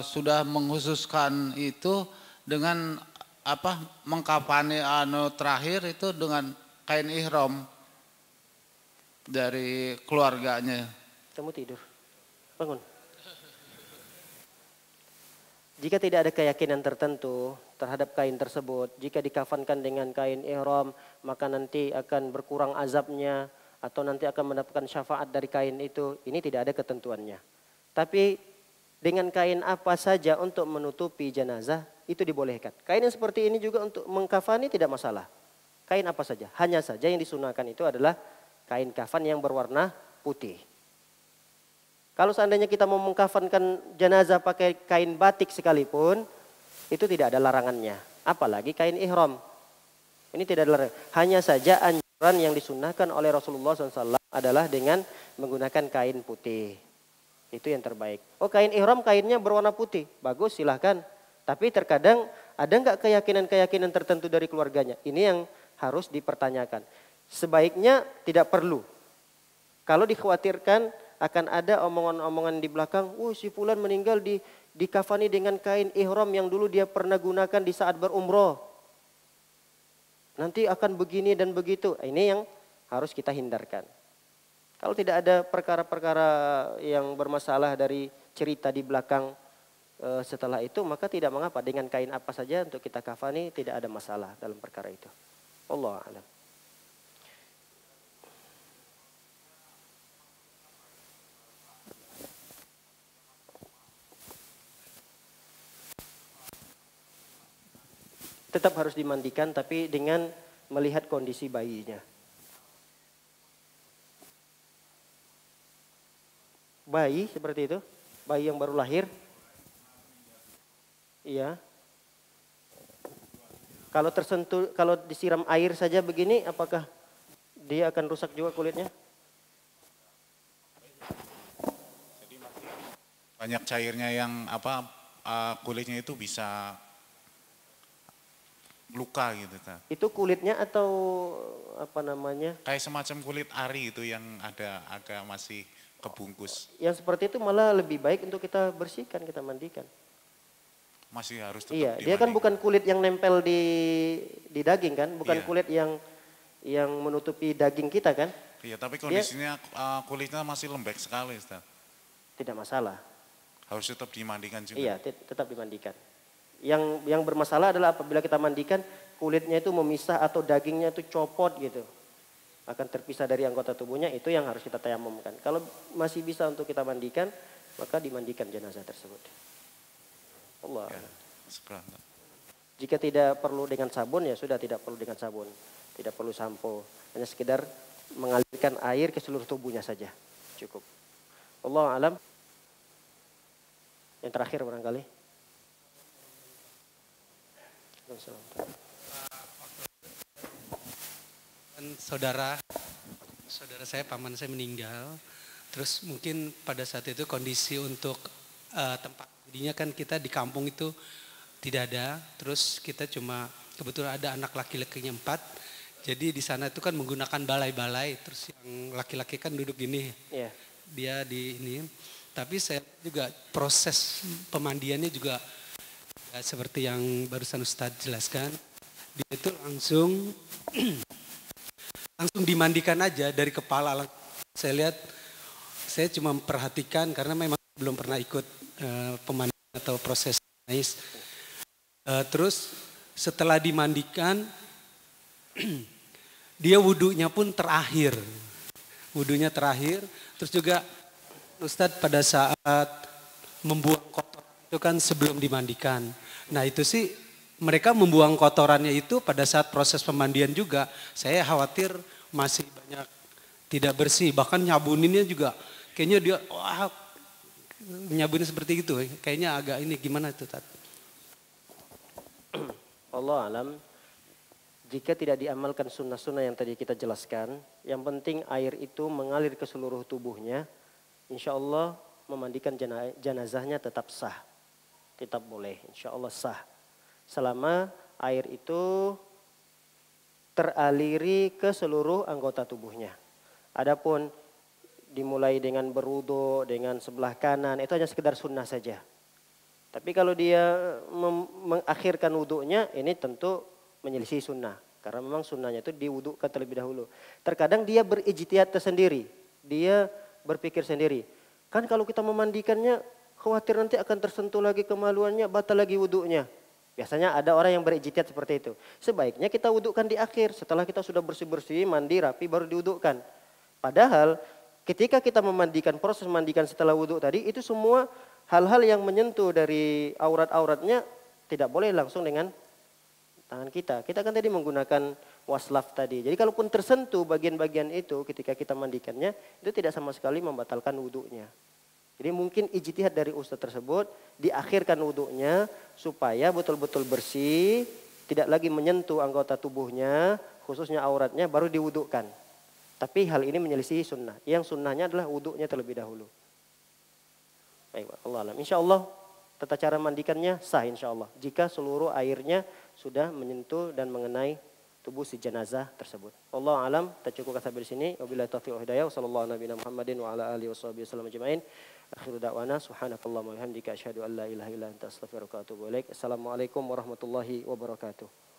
sudah menghususkan itu dengan mengkafani terakhir itu dengan kain ihram dari keluarganya. Kamu tidur. Bangun. Jika tidak ada keyakinan tertentu terhadap kain tersebut, jika dikafankan dengan kain ihram, maka nanti akan berkurang azabnya atau nanti akan mendapatkan syafaat dari kain itu. Ini tidak ada ketentuannya. Tapi dengan kain apa saja untuk menutupi jenazah itu dibolehkan. Kain yang seperti ini juga untuk mengkafani tidak masalah. Kain apa saja. Hanya saja yang disunahkan itu adalah kain kafan yang berwarna putih. Kalau seandainya kita mau mengkafankan jenazah pakai kain batik sekalipun, itu tidak ada larangannya. Apalagi kain ihram. Ini tidak ada larangan. Hanya saja anjuran yang disunahkan oleh Rasulullah SAW adalah dengan menggunakan kain putih. Itu yang terbaik. Oh, kain ihram kainnya berwarna putih. Bagus, silahkan. Tapi terkadang ada nggak keyakinan-keyakinan tertentu dari keluarganya? Ini yang harus dipertanyakan. Sebaiknya tidak perlu. Kalau dikhawatirkan akan ada omongan-omongan di belakang, si fulan meninggal dikafani dengan kain ihram yang dulu dia pernah gunakan di saat berumroh. Nanti akan begini dan begitu. Ini yang harus kita hindarkan. Kalau tidak ada perkara-perkara yang bermasalah dari cerita di belakang setelah itu, maka tidak mengapa dengan kain apa saja untuk kita kafani, tidak ada masalah dalam perkara itu. Wallahu a'lam. Tetap harus dimandikan tapi dengan melihat kondisi bayinya. Bayi seperti itu, bayi yang baru lahir. Iya. Kalau tersentuh, kalau disiram air saja begini, apakah dia akan rusak juga kulitnya? Banyak cairnya yang kulitnya itu bisa luka gitu. Itu kulitnya atau apa namanya? Kayak semacam kulit ari itu yang ada agak masih kebungkus. Yang seperti itu malah lebih baik untuk kita bersihkan, kita mandikan. Masih harus tetap Iya, dimandikan. dia kan bukan kulit yang nempel di daging kan, bukan kulit yang menutupi daging kita kan? Iya, tapi kondisinya kulitnya masih lembek sekali, Ustaz. Tidak masalah. Harus tetap dimandikan juga. Iya, tetap dimandikan. Yang bermasalah adalah apabila kita mandikan kulitnya itu memisah atau dagingnya itu copot gitu. Akan terpisah dari anggota tubuhnya, itu yang harus kita tayamumkan. Kalau masih bisa untuk kita mandikan, maka dimandikan jenazah tersebut. Allah. Ya, jika tidak perlu dengan sabun, ya sudah tidak perlu dengan sabun. Tidak perlu sampo. Hanya sekedar mengalirkan air ke seluruh tubuhnya saja. Cukup. Allah alam. Yang terakhir barangkali. Saudara saya, paman saya meninggal. Terus mungkin pada saat itu kondisi untuk tempat jadinya kan kita di kampung itu tidak ada. Terus kita cuma kebetulan ada anak laki-lakinya 4. Jadi di sana itu kan menggunakan balai-balai. Terus yang laki-laki kan duduk gini. Yeah. Dia di ini. Tapi saya juga proses pemandiannya juga seperti yang barusan Ustadz jelaskan. Dia itu langsung dimandikan aja dari kepala. Saya lihat, saya cuma memperhatikan karena memang belum pernah ikut pemandian atau proses nais. Terus setelah dimandikan, dia wudunya pun terakhir. Wudunya terakhir, terus juga Ustadz pada saat membuang kotor itu kan sebelum dimandikan. Nah itu sih mereka membuang kotorannya itu pada saat proses pemandian juga. Saya khawatir masih banyak tidak bersih. Bahkan nyabuninnya juga kayaknya dia nyabunin seperti itu. Kayaknya agak ini gimana itu Tat? Allah alam. Jika tidak diamalkan sunnah-sunnah yang tadi kita jelaskan. Yang penting air itu mengalir ke seluruh tubuhnya. Insya Allah memandikan jenazahnya tetap sah. tetap boleh, insya Allah sah. Selama air itu teraliri ke seluruh anggota tubuhnya. Adapun dimulai dengan berwudu dengan sebelah kanan itu hanya sekedar sunnah saja. Tapi kalau dia mengakhirkan wudunya ini tentu menyelisih sunnah. Karena memang sunnahnya itu diwudukan terlebih dahulu. Terkadang dia berijtihad tersendiri. Dia berpikir sendiri. Kan kalau kita memandikannya khawatir nanti akan tersentuh lagi kemaluannya, batal lagi wudunya. Biasanya ada orang yang berijtihad seperti itu. Sebaiknya kita wudukan di akhir. Setelah kita sudah bersih-bersih, mandi, rapi, baru diwudukan. Padahal ketika kita memandikan, proses memandikan setelah wuduk tadi, itu semua hal-hal yang menyentuh dari aurat-auratnya tidak boleh langsung dengan tangan kita. Kita kan tadi menggunakan waslaf tadi. Jadi kalaupun tersentuh bagian-bagian itu ketika kita mandikannya, itu tidak sama sekali membatalkan wuduknya. Jadi mungkin ijtihad dari ustaz tersebut diakhirkan wuduknya supaya betul-betul bersih, tidak lagi menyentuh anggota tubuhnya, khususnya auratnya, baru diwudukkan. Tapi hal ini menyelisih sunnah. Yang sunnahnya adalah wuduknya terlebih dahulu. Baik, Allah alam. Insya Allah tata cara mandikannya sah insya Allah. Jika seluruh airnya sudah menyentuh dan mengenai tubuh si jenazah tersebut. Allah alam, kita cukupkan sampai di sini. Wabillahi taufiq wal hidayah. Wassallallahu ala nabiyina Muhammadin wa ala alihi washabihi wasallam ajma'in. Akhiru da'wana subhanakallahumma wa bihamdika asyhadu an la ilaha illa anta astaghfiruka wa atubu ilaik. Assalamualaikum warahmatullahi wabarakatuh.